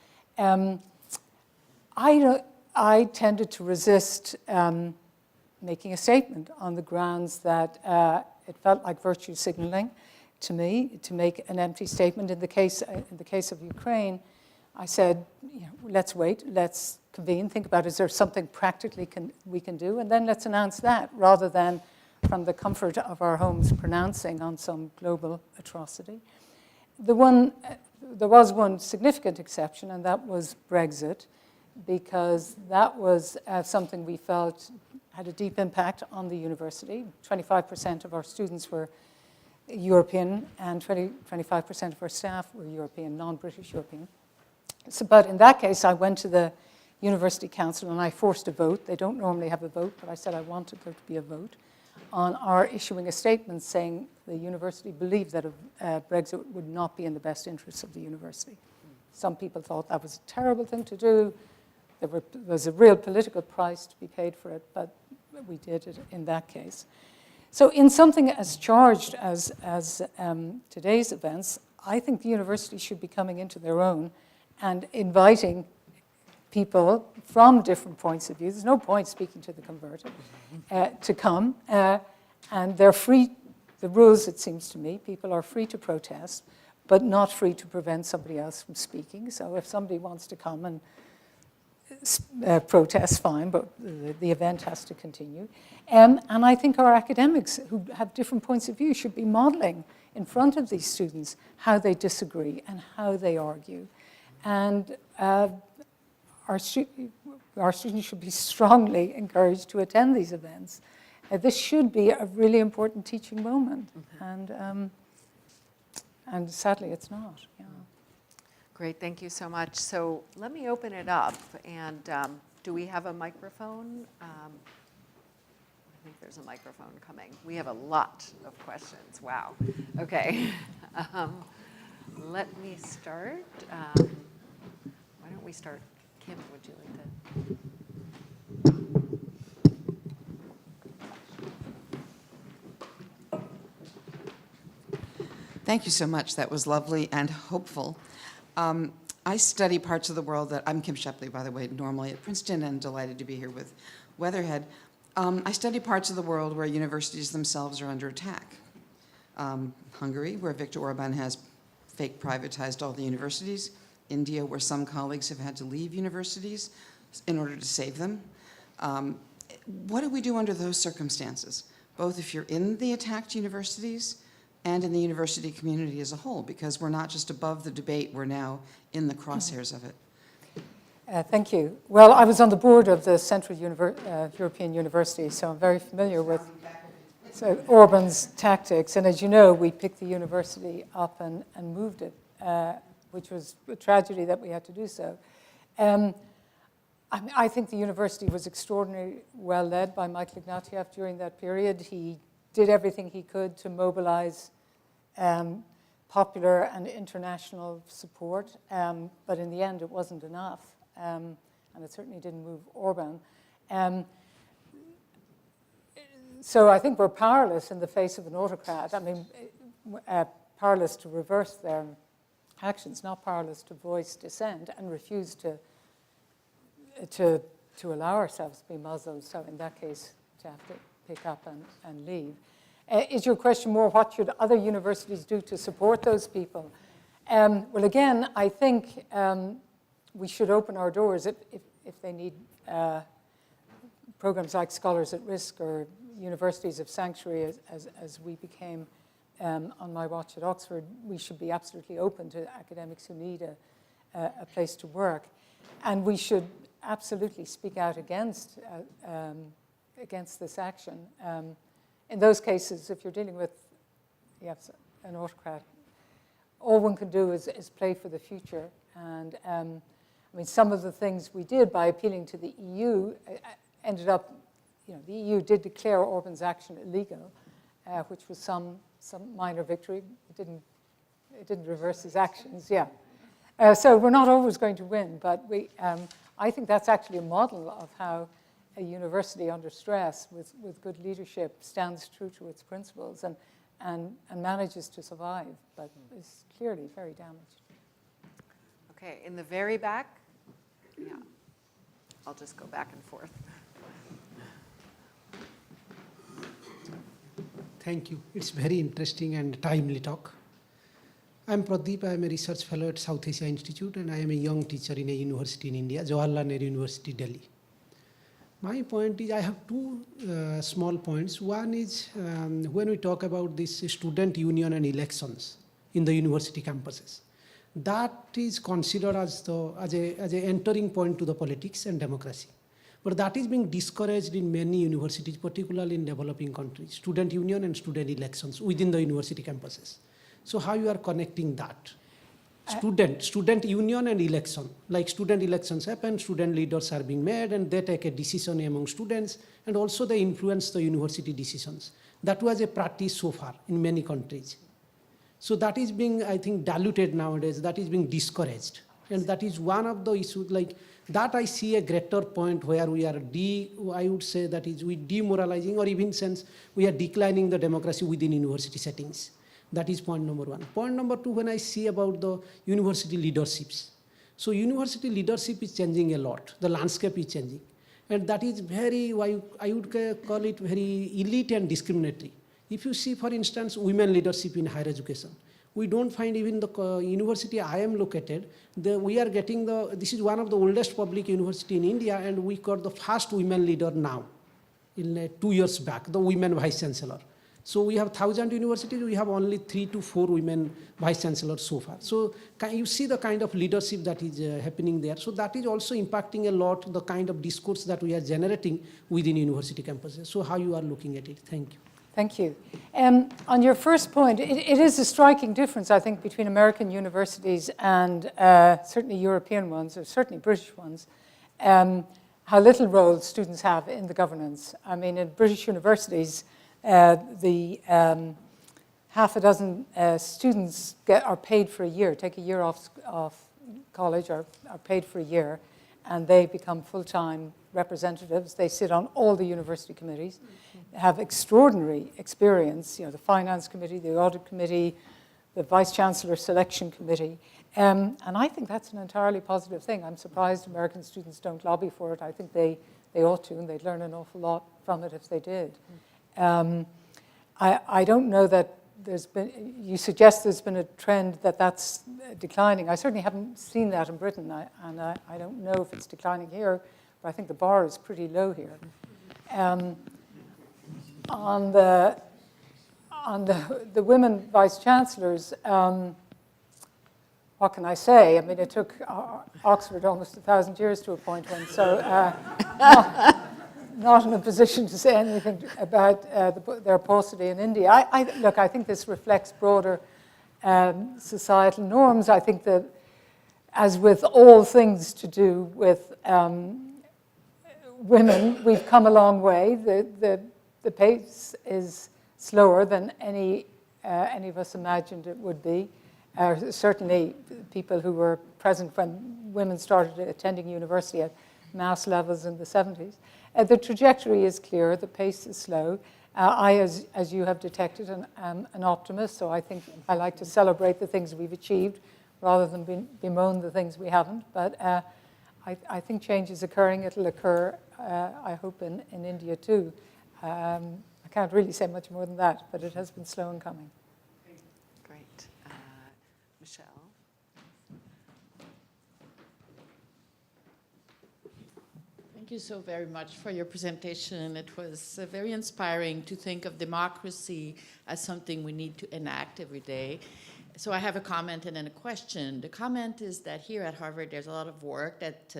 I tended to resist making a statement on the grounds that It felt like virtue signaling to me to make an empty statement. In the case of Ukraine, I said, let's wait, let's convene, think about, is there something practically we can do, and then let's announce that, rather than from the comfort of our homes pronouncing on some global atrocity. There was one significant exception, and that was Brexit, because that was something we felt had a deep impact on the university. 25% of our students were European, and 25% of our staff were European, non-British European. So, but in that case, I went to the University Council and I forced a vote. They don't normally have a vote, but I said I wanted there to be a vote on our issuing a statement saying the university believed that Brexit would not be in the best interests of the university. Some people thought that was a terrible thing to do. There was a real political price to be paid for it, but we did it in that case. So in something as charged as today's events, I think the university should be coming into their own and inviting people from different points of view. There's no point speaking to the converted to come, and they're free. The rules, it seems to me, people are free to protest, but not free to prevent somebody else from speaking. So if somebody wants to come and protest, fine, but the event has to continue. And I think our academics who have different points of view should be modeling in front of these students how they disagree and how they argue. And our students should be strongly encouraged to attend these events. This should be a really important teaching moment. Mm-hmm. And sadly, it's not. Yeah. Great, thank you so much. So let me open it up. And do we have a microphone? I think there's a microphone coming. We have a lot of questions. Wow. Okay. Let me start. Why don't we start? Kim, would you like to? Thank you so much. That was lovely and hopeful. I study parts of the world that, I'm Kim Shepley, by the way, normally at Princeton, and delighted to be here with Weatherhead. I study parts of the world where universities themselves are under attack. Hungary, where Viktor Orban has fake privatized all the universities. India, where some colleagues have had to leave universities in order to save them. What do we do under those circumstances? Both if you're in the attacked universities and in the university community as a whole, because we're not just above the debate, we're now in the crosshairs of it. Thank you. Well, I was on the board of the Central European University, so I'm very familiar with Orban's tactics. And as you know, we picked the university up and moved it, which was a tragedy that we had to do so. I think the university was extraordinarily well led by Michael Ignatieff during that period. He did everything he could to mobilize popular and international support, but in the end it wasn't enough, and it certainly didn't move Orban. So I think we're powerless in the face of an autocrat. I mean, powerless to reverse their actions, not powerless to voice dissent and refuse to allow ourselves to be muzzled. So in that case, to have to pick up and leave. Is your question more what should other universities do to support those people? Well, again, I think we should open our doors if they need programs like Scholars at Risk or Universities of Sanctuary, as we became on my watch at Oxford. We should be absolutely open to academics who need a place to work. And we should absolutely speak out against this action. In those cases, if you're dealing with an autocrat, all one can do is play for the future. And I mean, some of the things we did by appealing to the EU ended up, the EU did declare Orban's action illegal, which was some minor victory. It didn't reverse his actions. Yeah. So we're not always going to win, but I think that's actually a model of how a university under stress with good leadership stands true to its principles and manages to survive, but is clearly very damaged. Okay, in the very back. Yeah, I'll just go back and forth. Thank you. It's very interesting and timely talk. I'm Pradeep. I'm a research fellow at South Asia Institute, and I am a young teacher in a university in India, Jawaharlal Nehru University, Delhi. My point is, I have two small points. One is when we talk about this student union and elections in the university campuses, that is considered as a entering point to the politics and democracy. But that is being discouraged in many universities, particularly in developing countries, student union and student elections within the university campuses. So how you are connecting that? Student union and election, like student elections happen, student leaders are being made, and they take a decision among students, and also they influence the university decisions. That was a practice so far in many countries. So that is being, I think, diluted nowadays, that is being discouraged. And that is one of the issues, like that I see a greater point where we are, I would say that is we demoralizing, or even sense we are declining the democracy within university settings. That is point number one. Point number two, when I see about the university leaderships. So university leadership is changing a lot. The landscape is changing. And that is very, I would call it very elite and discriminatory. If you see, for instance, women leadership in higher education, we don't find even the university I am located, we are getting this is one of the oldest public university in India, and we got the first women leader now, in 2 years back, the women vice-chancellor. So we have 1,000 universities, we have only 3 to 4 women vice-chancellors so far. So you see the kind of leadership that is happening there. So that is also impacting a lot the kind of discourse that we are generating within university campuses. So how you are looking at it? Thank you. Thank you. On your first point, it is a striking difference, I think, between American universities and certainly European ones, or certainly British ones, how little role students have in the governance. I mean, in British universities, the half a dozen students are paid for a year, take a year off college, or are paid for a year, and they become full-time representatives. They sit on all the university committees, have extraordinary experience, the finance committee, the audit committee, the vice-chancellor selection committee. And I think that's an entirely positive thing. I'm surprised American students don't lobby for it. I think they ought to, and they'd learn an awful lot from it if they did. I don't know that you suggest there's been a trend that's declining. I certainly haven't seen that in Britain, and I don't know if it's declining here, but I think the bar is pretty low here. On the women vice-chancellors, what can I say? I mean, it took Oxford almost 1,000 years to appoint one, so not in a position to say anything about their paucity in India. Look, I think this reflects broader societal norms. I think that, as with all things to do with women, we've come a long way. The pace is slower than any of us imagined it would be. Certainly, people who were present when women started attending university at mass levels in the 70s. The trajectory is clear. The pace is slow. As you have detected, am an optimist, so I think I like to celebrate the things we've achieved rather than bemoan the things we haven't. But I think change is occurring. It'll occur, I hope, in India too. I can't really say much more than that, but it has been slow in coming. Great. Michelle? Thank you so very much for your presentation. It was very inspiring to think of democracy as something we need to enact every day. So I have a comment and then a question. The comment is that here at Harvard, there's a lot of work that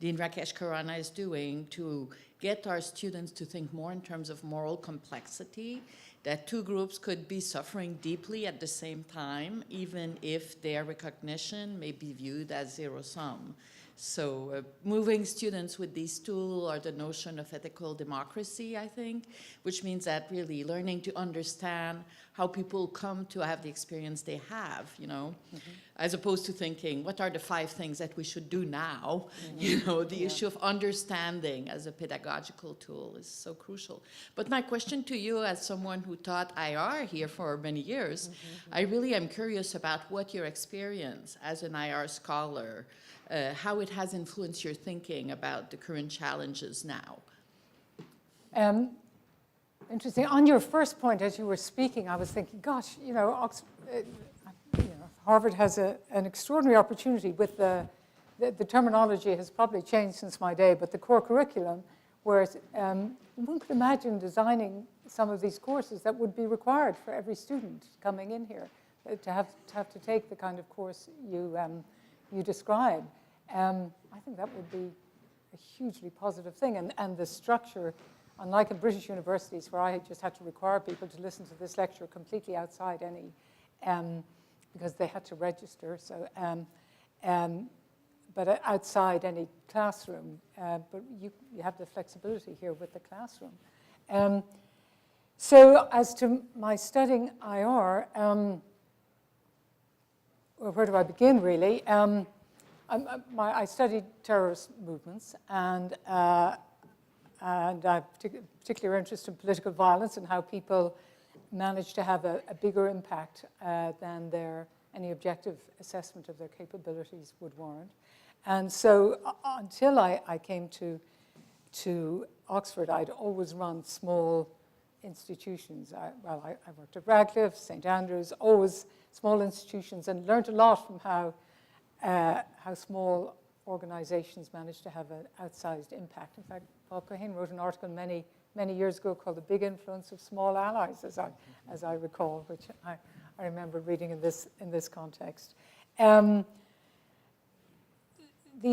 Dean Rakesh Khurana is doing to get our students to think more in terms of moral complexity, that two groups could be suffering deeply at the same time, even if their recognition may be viewed as zero-sum. So moving students with these tools are the notion of ethical democracy, I think, which means that really learning to understand how people come to have the experience they have, as opposed to thinking, what are the 5 things that we should do now? The issue of understanding as a pedagogical tool is so crucial. But my question to you, as someone who taught IR here for many years, I really am curious about what your experience as an IR scholar, how it has influenced your thinking about the current challenges now. Interesting. On your first point, as you were speaking, I was thinking, gosh, Harvard has an extraordinary opportunity with the terminology has probably changed since my day, but the core curriculum, where one could imagine designing some of these courses that would be required for every student coming in here to have to take the kind of course you describe. I think that would be a hugely positive thing, and the structure. Unlike in British universities, where I just had to require people to listen to this lecture completely outside any, because they had to register. So, but outside any classroom. But you have the flexibility here with the classroom. So, as to my studying IR, well, where do I begin? Really, I studied terrorist movements and I have particular interest in political violence and how people manage to have a bigger impact than any objective assessment of their capabilities would warrant. And so until I came to Oxford, I'd always run small institutions. I worked at Radcliffe, St. Andrews, always small institutions, and learned a lot from how small organizations manage to have an outsized impact. In fact, Paul Cohen wrote an article many years ago called "The Big Influence of Small Allies," as I recall, which I remember reading in this context. The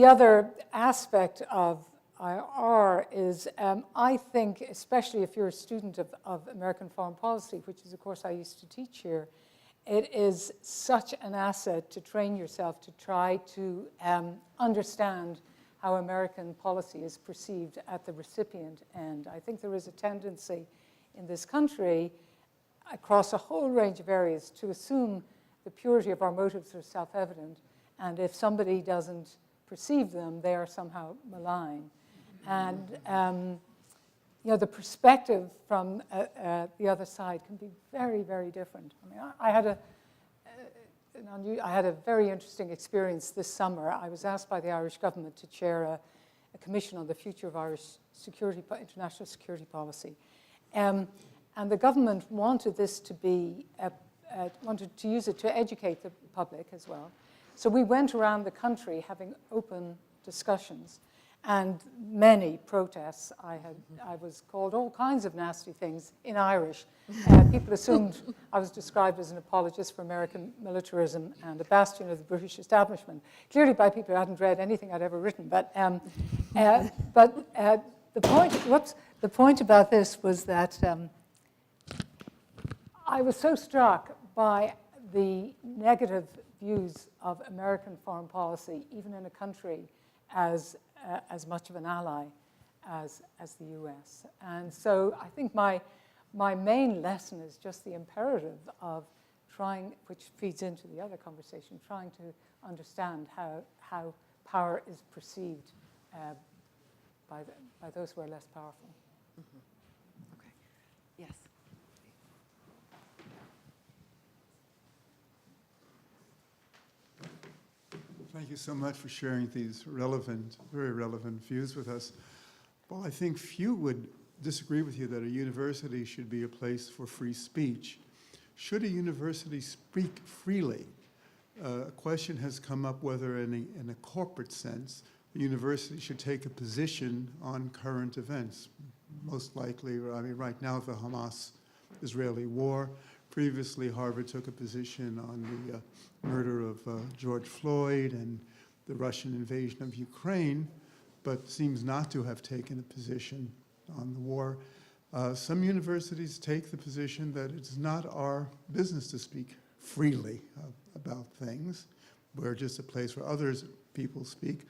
other aspect of IR is, I think, especially if you're a student of American foreign policy, which is a course I used to teach here, it is such an asset to train yourself to try to understand how American policy is perceived at the recipient end. I think there is a tendency in this country across a whole range of areas to assume the purity of our motives are self-evident, and if somebody doesn't perceive them, they are somehow malign. And the perspective from the other side can be very, very different. I mean, I had a very interesting experience this summer. I was asked by the Irish government to chair a commission on the future of Irish international security policy. And the government wanted this to be, wanted to use it to educate the public as well. So we went around the country having open discussions and many protests. I was called all kinds of nasty things in Irish. People assumed I was described as an apologist for American militarism and a bastion of the British establishment, clearly by people who hadn't read anything I'd ever written. But the point about this was that I was so struck by the negative views of American foreign policy, even in a country as much of an ally as the US. And so I think my main lesson is just the imperative of trying, which feeds into the other conversation, trying to understand how power is perceived by those who are less powerful. Mm-hmm. Okay. Yes. Thank you so much for sharing these relevant, very relevant views with us. Well, I think few would disagree with you that a university should be a place for free speech. Should a university speak freely? A question has come up whether in a corporate sense, the university should take a position on current events. Most likely, I mean, right now, the Hamas-Israeli war. Previously, Harvard took a position on the murder of George Floyd and the Russian invasion of Ukraine, but seems not to have taken a position on the war. Some universities take the position that it's not our business to speak freely about things. We're just a place where people speak.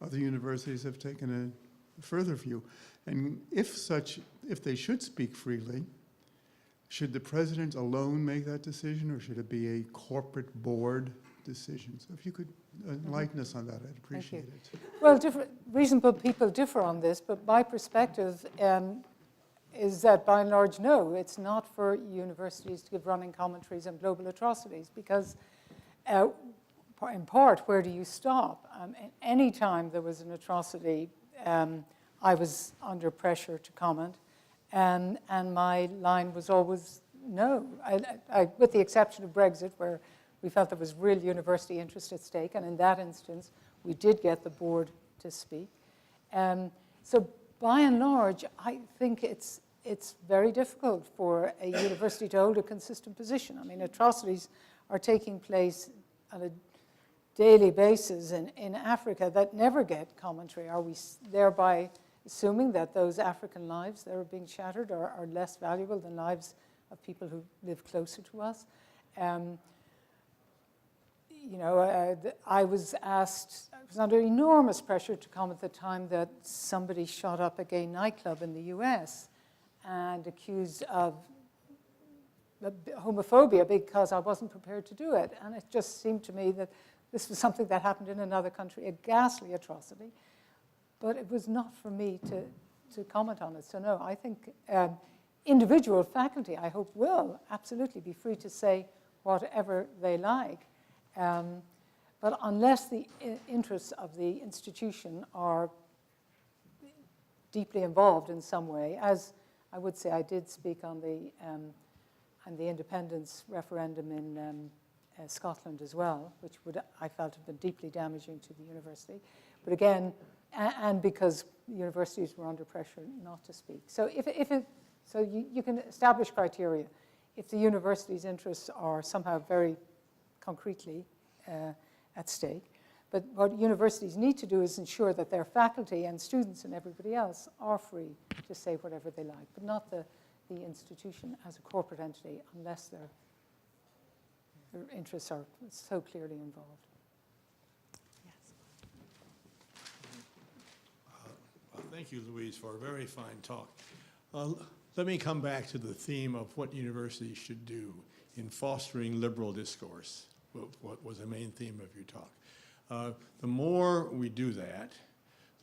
Other universities have taken a further view. And if they should speak freely, should the president alone make that decision, or should it be a corporate board decision? So if you could enlighten us on that, I'd appreciate it. Well, reasonable people differ on this, but my perspective is that by and large, no, it's not for universities to give running commentaries on global atrocities, because in part, where do you stop? Any time there was an atrocity, I was under pressure to comment. And my line was always no, with the exception of Brexit, where we felt there was real university interest at stake, and in that instance, we did get the board to speak. So by and large, I think it's very difficult for a university to hold a consistent position. I mean, atrocities are taking place on a daily basis in Africa that never get commentary. Are we thereby assuming that those African lives that are being shattered are less valuable than lives of people who live closer to us? I was under enormous pressure to comment at the time that somebody shot up a gay nightclub in the US and accused of homophobia because I wasn't prepared to do it. And it just seemed to me that this was something that happened in another country, a ghastly atrocity. But it was not for me to comment on it. So no, I think individual faculty, I hope, will absolutely be free to say whatever they like. But unless the interests of the institution are deeply involved in some way, as I would say I did speak on the independence referendum in Scotland as well, which I felt have been deeply damaging to the university. But again, and because universities were under pressure not to speak. So you can establish criteria. If the university's interests are somehow very concretely at stake. But what universities need to do is ensure that their faculty and students and everybody else are free to say whatever they like, but not the institution as a corporate entity unless their interests are so clearly involved. Yes. Thank you, Louise, for a very fine talk. Let me come back to the theme of what universities should do in fostering liberal discourse, what was the main theme of your talk. The more we do that,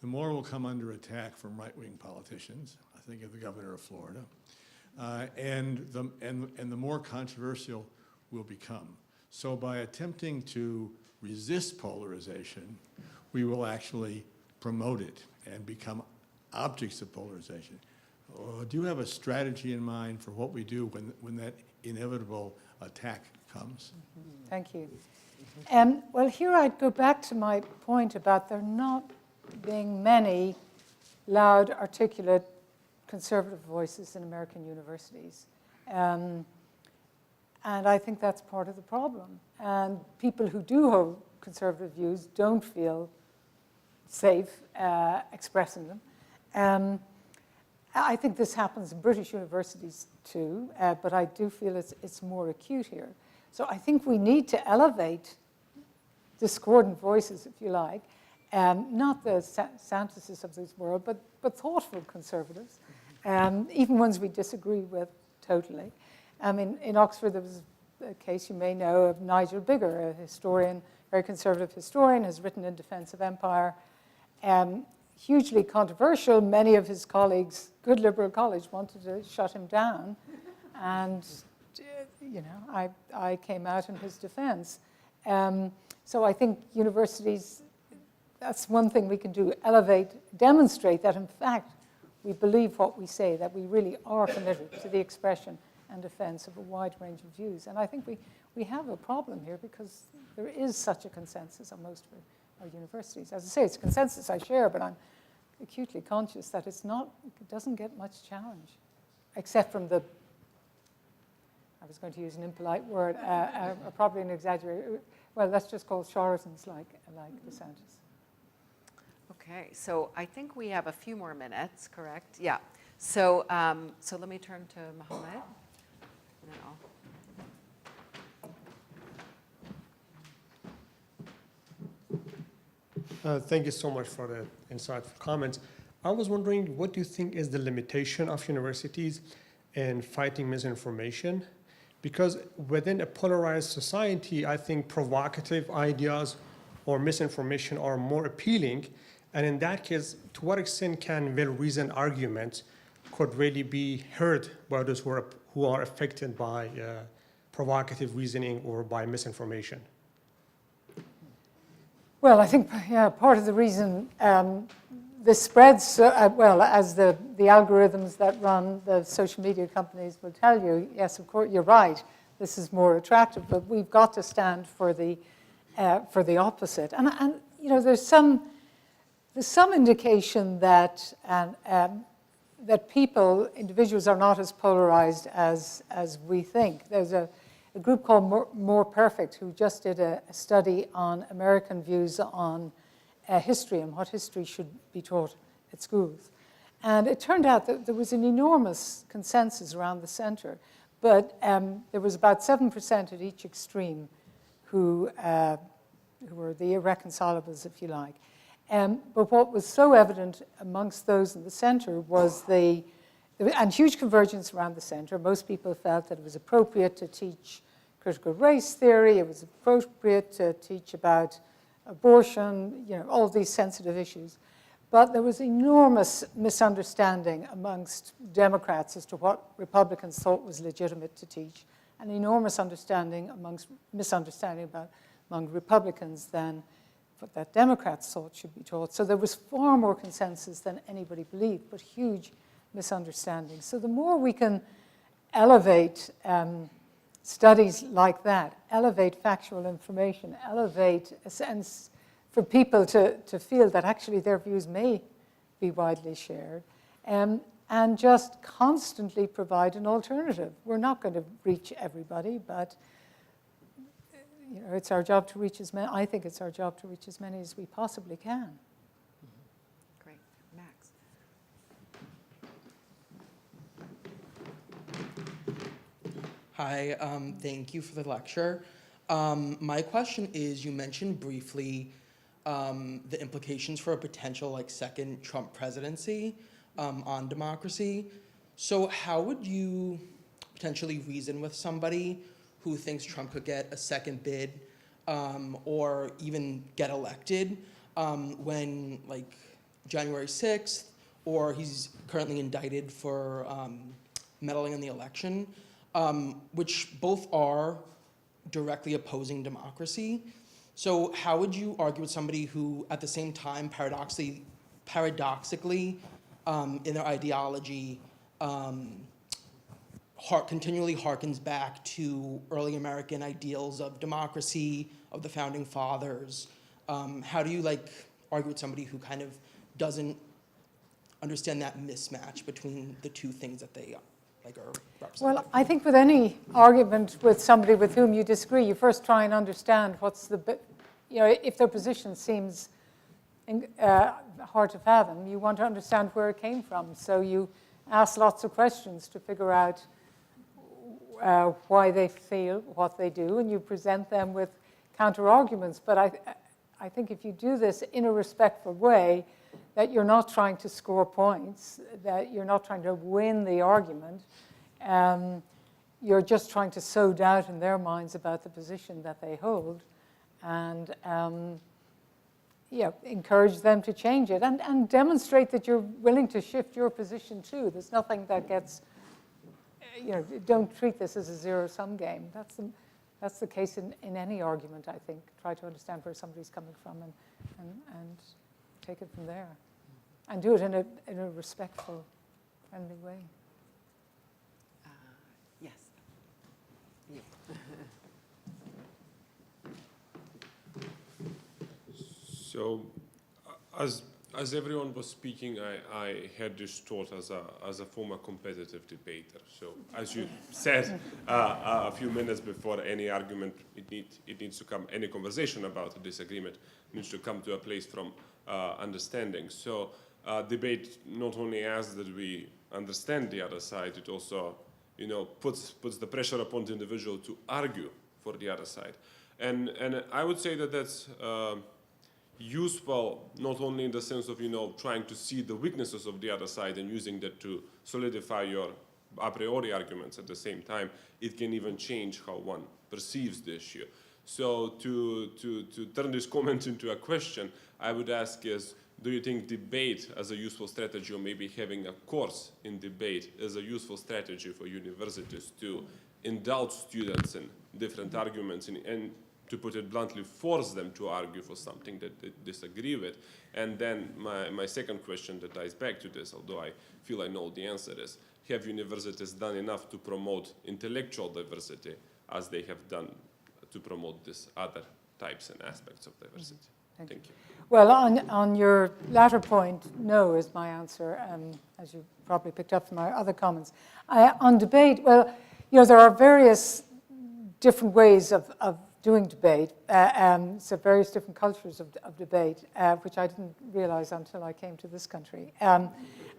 the more we'll come under attack from right-wing politicians. I think of the governor of Florida. And the more controversial we'll become. So by attempting to resist polarization, we will actually promote it and become objects of polarization. Do you have a strategy in mind for what we do when that inevitable attack comes? Thank you. Well, here I'd go back to my point about there not being many loud, articulate, conservative voices in American universities. And I think that's part of the problem. And people who do hold conservative views don't feel safe expressing them. I think this happens in British universities too, but I do feel it's more acute here. So I think we need to elevate discordant voices, if you like, not the Santoses of this world, but thoughtful conservatives, even ones we disagree with totally. I mean, in Oxford, there was a case you may know of Nigel Biggar, a historian, very conservative historian, has written in defense of empire. Hugely controversial. Many of his colleagues, good liberal colleagues, wanted to shut him down. And, I came out in his defense. So I think universities, that's one thing we can do, elevate, demonstrate that, in fact, we believe what we say, that we really are committed to the expression and defense of a wide range of views. And I think we have a problem here because there is such a consensus on most of our universities. As I say, it's a consensus I share, but I'm acutely conscious that it doesn't get much challenge, except from the, I was going to use an impolite word, probably an exaggeration. Well, let's just call charlatans like DeSantis. Okay, so I think we have a few more minutes, correct? Yeah. So let me turn to Mohammed. And then Thank you so much for the insightful comments. I was wondering, what do you think is the limitation of universities in fighting misinformation? Because within a polarized society, I think provocative ideas or misinformation are more appealing. And in that case, to what extent can well-reasoned arguments could really be heard by those who are affected by provocative reasoning or by misinformation? Well, I think part of the reason this spreads, well, as the algorithms that run the social media companies will tell you, yes, of course, you're right, this is more attractive, but we've got to stand for the opposite. And you know, there's some indication that that people, individuals, are not as polarized as we think. There's a group called More Perfect who just did a study on American views on history and what history should be taught at schools. And it turned out that there was an enormous consensus around the center, but there was about 7% at each extreme who were the irreconcilables, if you like. But what was so evident amongst those in the center was and huge convergence around the center. Most people felt that it was appropriate to teach critical race theory, it was appropriate to teach about abortion, you know, all of these sensitive issues. But there was enormous misunderstanding amongst Democrats as to what Republicans thought was legitimate to teach, and enormous misunderstanding among Republicans than what that Democrats thought should be taught. So there was far more consensus than anybody believed, but huge misunderstanding. So the more we can elevate studies like that, elevate factual information, elevate a sense for people to feel that actually their views may be widely shared, and just constantly provide an alternative. We're not going to reach everybody, but you know, it's our job to reach as many. I think it's our job to reach as many as we possibly can. Great. Max. Hi, thank you for the lecture. My question is, you mentioned briefly the implications for a potential second Trump presidency on democracy. So how would you potentially reason with somebody who thinks Trump could get a second bid or even get elected when January 6th, or he's currently indicted for meddling in the election, which both are directly opposing democracy. So how would you argue with somebody who, at the same time, paradoxically, in their ideology, continually harkens back to early American ideals of democracy, of the founding fathers? How do you argue with somebody who kind of doesn't understand that mismatch between the two things that they are representing? Well, I think with any argument with somebody with whom you disagree, you first try and understand what's if their position seems hard to fathom, you want to understand where it came from. So you ask lots of questions to figure out why they feel what they do, and you present them with counter-arguments. But I think if you do this in a respectful way, that you're not trying to score points, that you're not trying to win the argument, you're just trying to sow doubt in their minds about the position that they hold, and encourage them to change it, and demonstrate that you're willing to shift your position too. There's nothing that gets, don't treat this as a zero-sum game. That's the case in any argument, I think. Try to understand where somebody's coming from and take it from there. And do it in a respectful, friendly way. Yes. You. So, as everyone was speaking, I had this thought as a former competitive debater. So, as you said a few minutes before, any argument, it needs to come, any conversation about a disagreement needs to come to a place from understanding. So, debate not only asks that we understand the other side, it also, puts the pressure upon the individual to argue for the other side. And I would say that that's useful not only in the sense of trying to see the weaknesses of the other side and using that to solidify your a priori arguments. At the same time, it can even change how one perceives the issue. So to turn this comment into a question, I would ask is, do you think debate as a useful strategy, or maybe having a course in debate is a useful strategy for universities to indulge students in different arguments and to put it bluntly, force them to argue for something that they disagree with. And then my second question that ties back to this, although I feel I know the answer, is have universities done enough to promote intellectual diversity as they have done to promote these other types and aspects of diversity? Thank you. Well, on your latter point, no is my answer, as you probably picked up from my other comments. On debate, well, there are various different ways of doing debate, so various different cultures of debate, which I didn't realize until I came to this country. And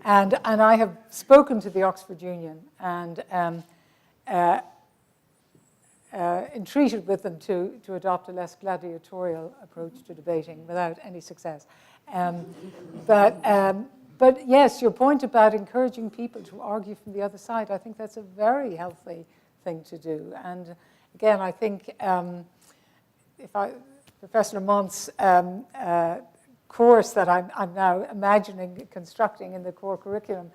I have spoken to the Oxford Union and entreated with them to adopt a less gladiatorial approach to debating without any success. But yes, your point about encouraging people to argue from the other side, I think that's a very healthy thing to do. And again, I think Professor Lamont's course that I'm now imagining constructing in the core curriculum,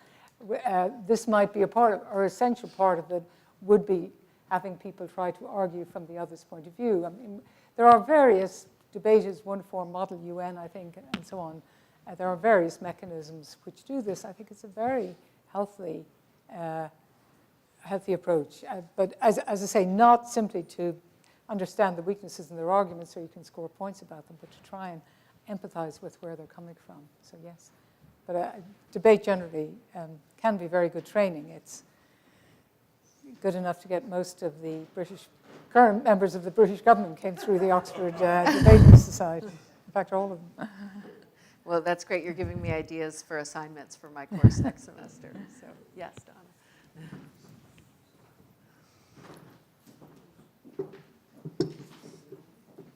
this might be a part of, or essential part of it, would be having people try to argue from the other's point of view. I mean, there are various debaters, one for Model UN, I think, and so on. There are various mechanisms which do this. I think it's a very healthy approach. But as I say, not simply to understand the weaknesses in their arguments so you can score points about them, but to try and empathize with where they're coming from. So yes, but debate generally can be very good training. It's good enough to get most of the current members of the British government came through the Oxford Debating Society. In fact, all of them. Well, that's great. You're giving me ideas for assignments for my course next semester. So yes, Donna.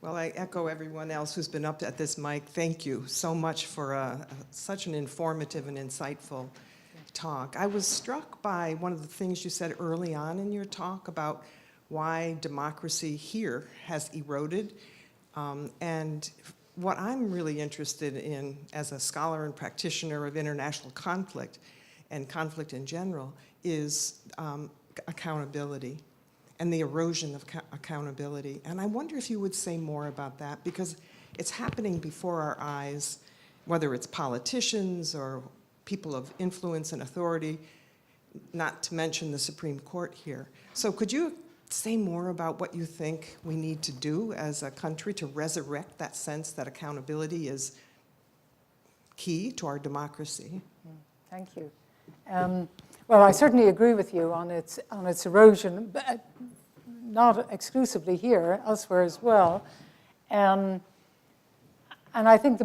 Well, I echo everyone else who's been up at this mic. Thank you so much for such an informative and insightful talk. I was struck by one of the things you said early on in your talk about why democracy here has eroded. And what I'm really interested in as a scholar and practitioner of international conflict and conflict in general is accountability and the erosion of accountability. And I wonder if you would say more about that, because it's happening before our eyes, whether it's politicians or people of influence and authority, not to mention the Supreme Court here. So could you say more about what you think we need to do as a country to resurrect that sense that accountability is key to our democracy? Thank you. Well, I certainly agree with you on its erosion, but not exclusively here, elsewhere as well. And I think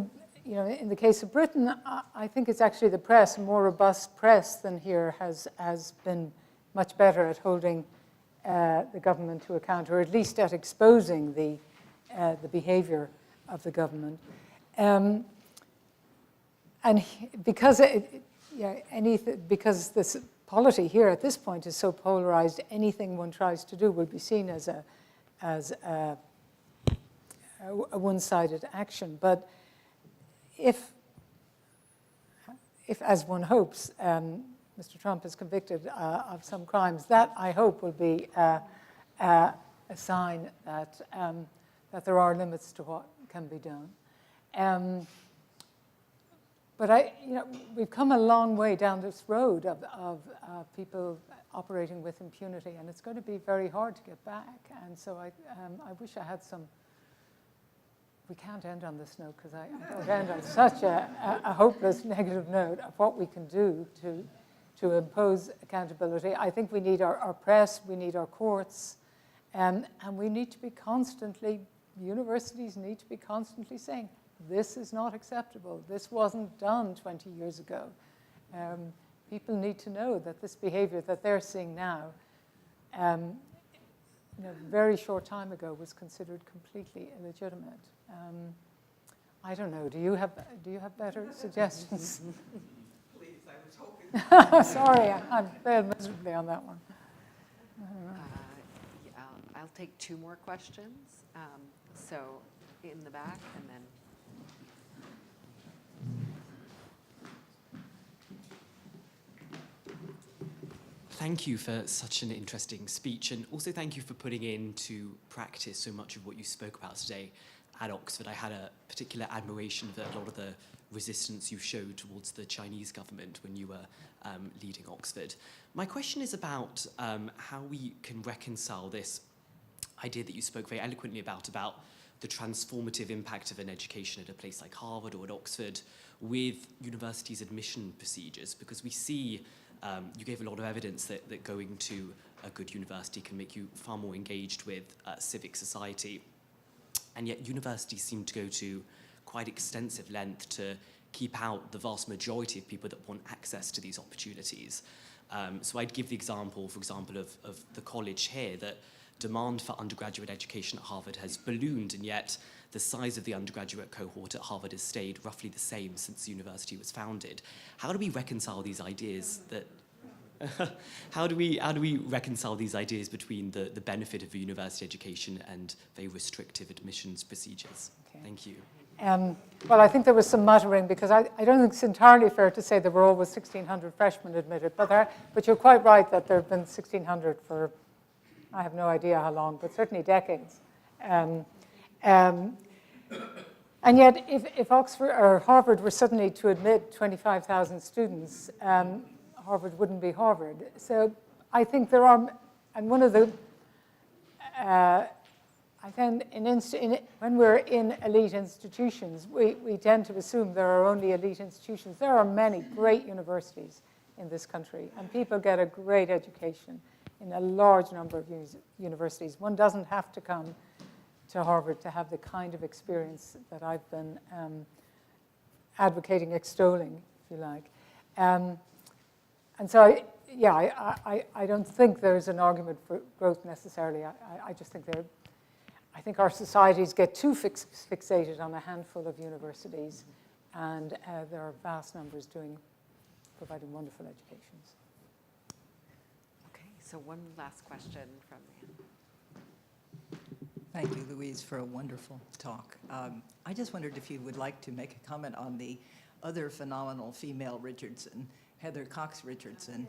in the case of Britain, I think it's actually the press, a more robust press than here, has been much better at holding the government to account, or at least at exposing the behavior of the government. And because because this polity here at this point is so polarized, anything one tries to do will be seen as a one-sided action. But if as one hopes, Mr. Trump is convicted of some crimes, that I hope will be a sign that there are limits to what can be done. But we've come a long way down this road of people operating with impunity, and it's going to be very hard to get back. And so I wish I had some. We can't end on this note because I don't end on such a hopeless negative note of what we can do to impose accountability. I think we need our press, we need our courts, and we need to be constantly. Universities need to be constantly saying, this is not acceptable. This wasn't done 20 years ago. People need to know that this behavior that they're seeing now, a very short time ago, was considered completely illegitimate. I don't know. Do you have better suggestions? Please, I was hoping. Sorry, I failed miserably on that one. I'll take two more questions. So in the back, and then. thank you for such an interesting speech, and also thank you for putting into practice so much of what you spoke about today at Oxford. I had a particular admiration for a lot of the resistance you showed towards the Chinese government when you were leading Oxford. My question is about how we can reconcile this idea that you spoke very eloquently about the transformative impact of an education at a place like Harvard or at Oxford with universities' admission procedures, because we see, you gave a lot of evidence that going to a good university can make you far more engaged with civic society, and yet universities seem to go to quite extensive length to keep out the vast majority of people that want access to these opportunities. So I'd give the example, for example, of the college here, that demand for undergraduate education at Harvard has ballooned, and yet the size of the undergraduate cohort at Harvard has stayed roughly the same since the university was founded. How do we reconcile these ideas that how do we reconcile these ideas between the benefit of a university education and very restrictive admissions procedures? Okay. Thank you. Well, I think there was some muttering, because I don't think it's entirely fair to say there were always 1,600 freshmen admitted, but you're quite right that there have been 1,600 for, I have no idea how long, but certainly decades. And yet, if Oxford or Harvard were suddenly to admit 25,000 students, Harvard wouldn't be Harvard. So I think there are, and one of the, I tend, when we're in elite institutions, we tend to assume there are only elite institutions. There are many great universities in this country, and people get a great education in a large number of universities. One doesn't have to come to Harvard to have the kind of experience that I've been advocating, extolling, if you like. And so, I don't think there's an argument for growth necessarily. I just think I think our societies get too fixated on a handful of universities, and there are vast numbers providing wonderful educations. Okay, so one last question from Thank you, Louise, for a wonderful talk. I just wondered if you would like to make a comment on the other phenomenal female Richardson, Heather Cox Richardson,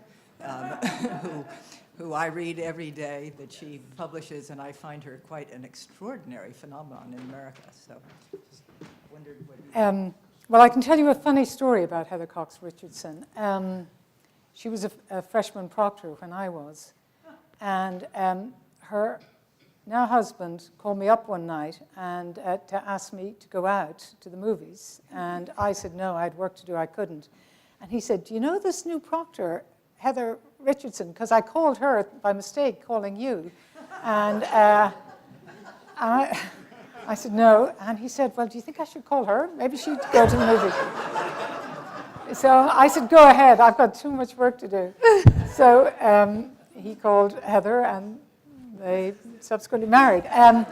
who I read every day that she publishes, and I find her quite an extraordinary phenomenon in America. So just wondered what you... Well, I can tell you a funny story about Heather Cox Richardson. She was a freshman proctor when I was, and her now husband called me up one night and to ask me to go out to the movies. And I said, no, I had work to do, I couldn't. And he said, do you know this new proctor, Heather Richardson? Because I called her by mistake, calling you. And I said, no. And he said, well, do you think I should call her? Maybe she'd go to the movie. So I said, go ahead, I've got too much work to do. So he called Heather, and they subsequently married. I'm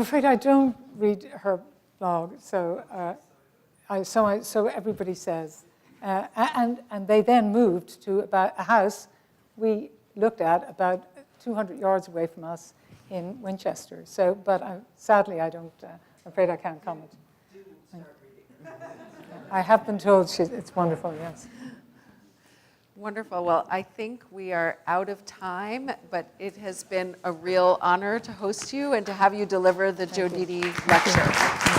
afraid I don't read her blog, so everybody says. And they then moved to about a house we looked at about 200 yards away from us in Winchester. So, but sadly, I don't. I'm afraid I can't comment. I have been told it's wonderful. Yes. Wonderful. Well, I think we are out of time, but it has been a real honor to host you and to have you deliver the Jodidi lecture.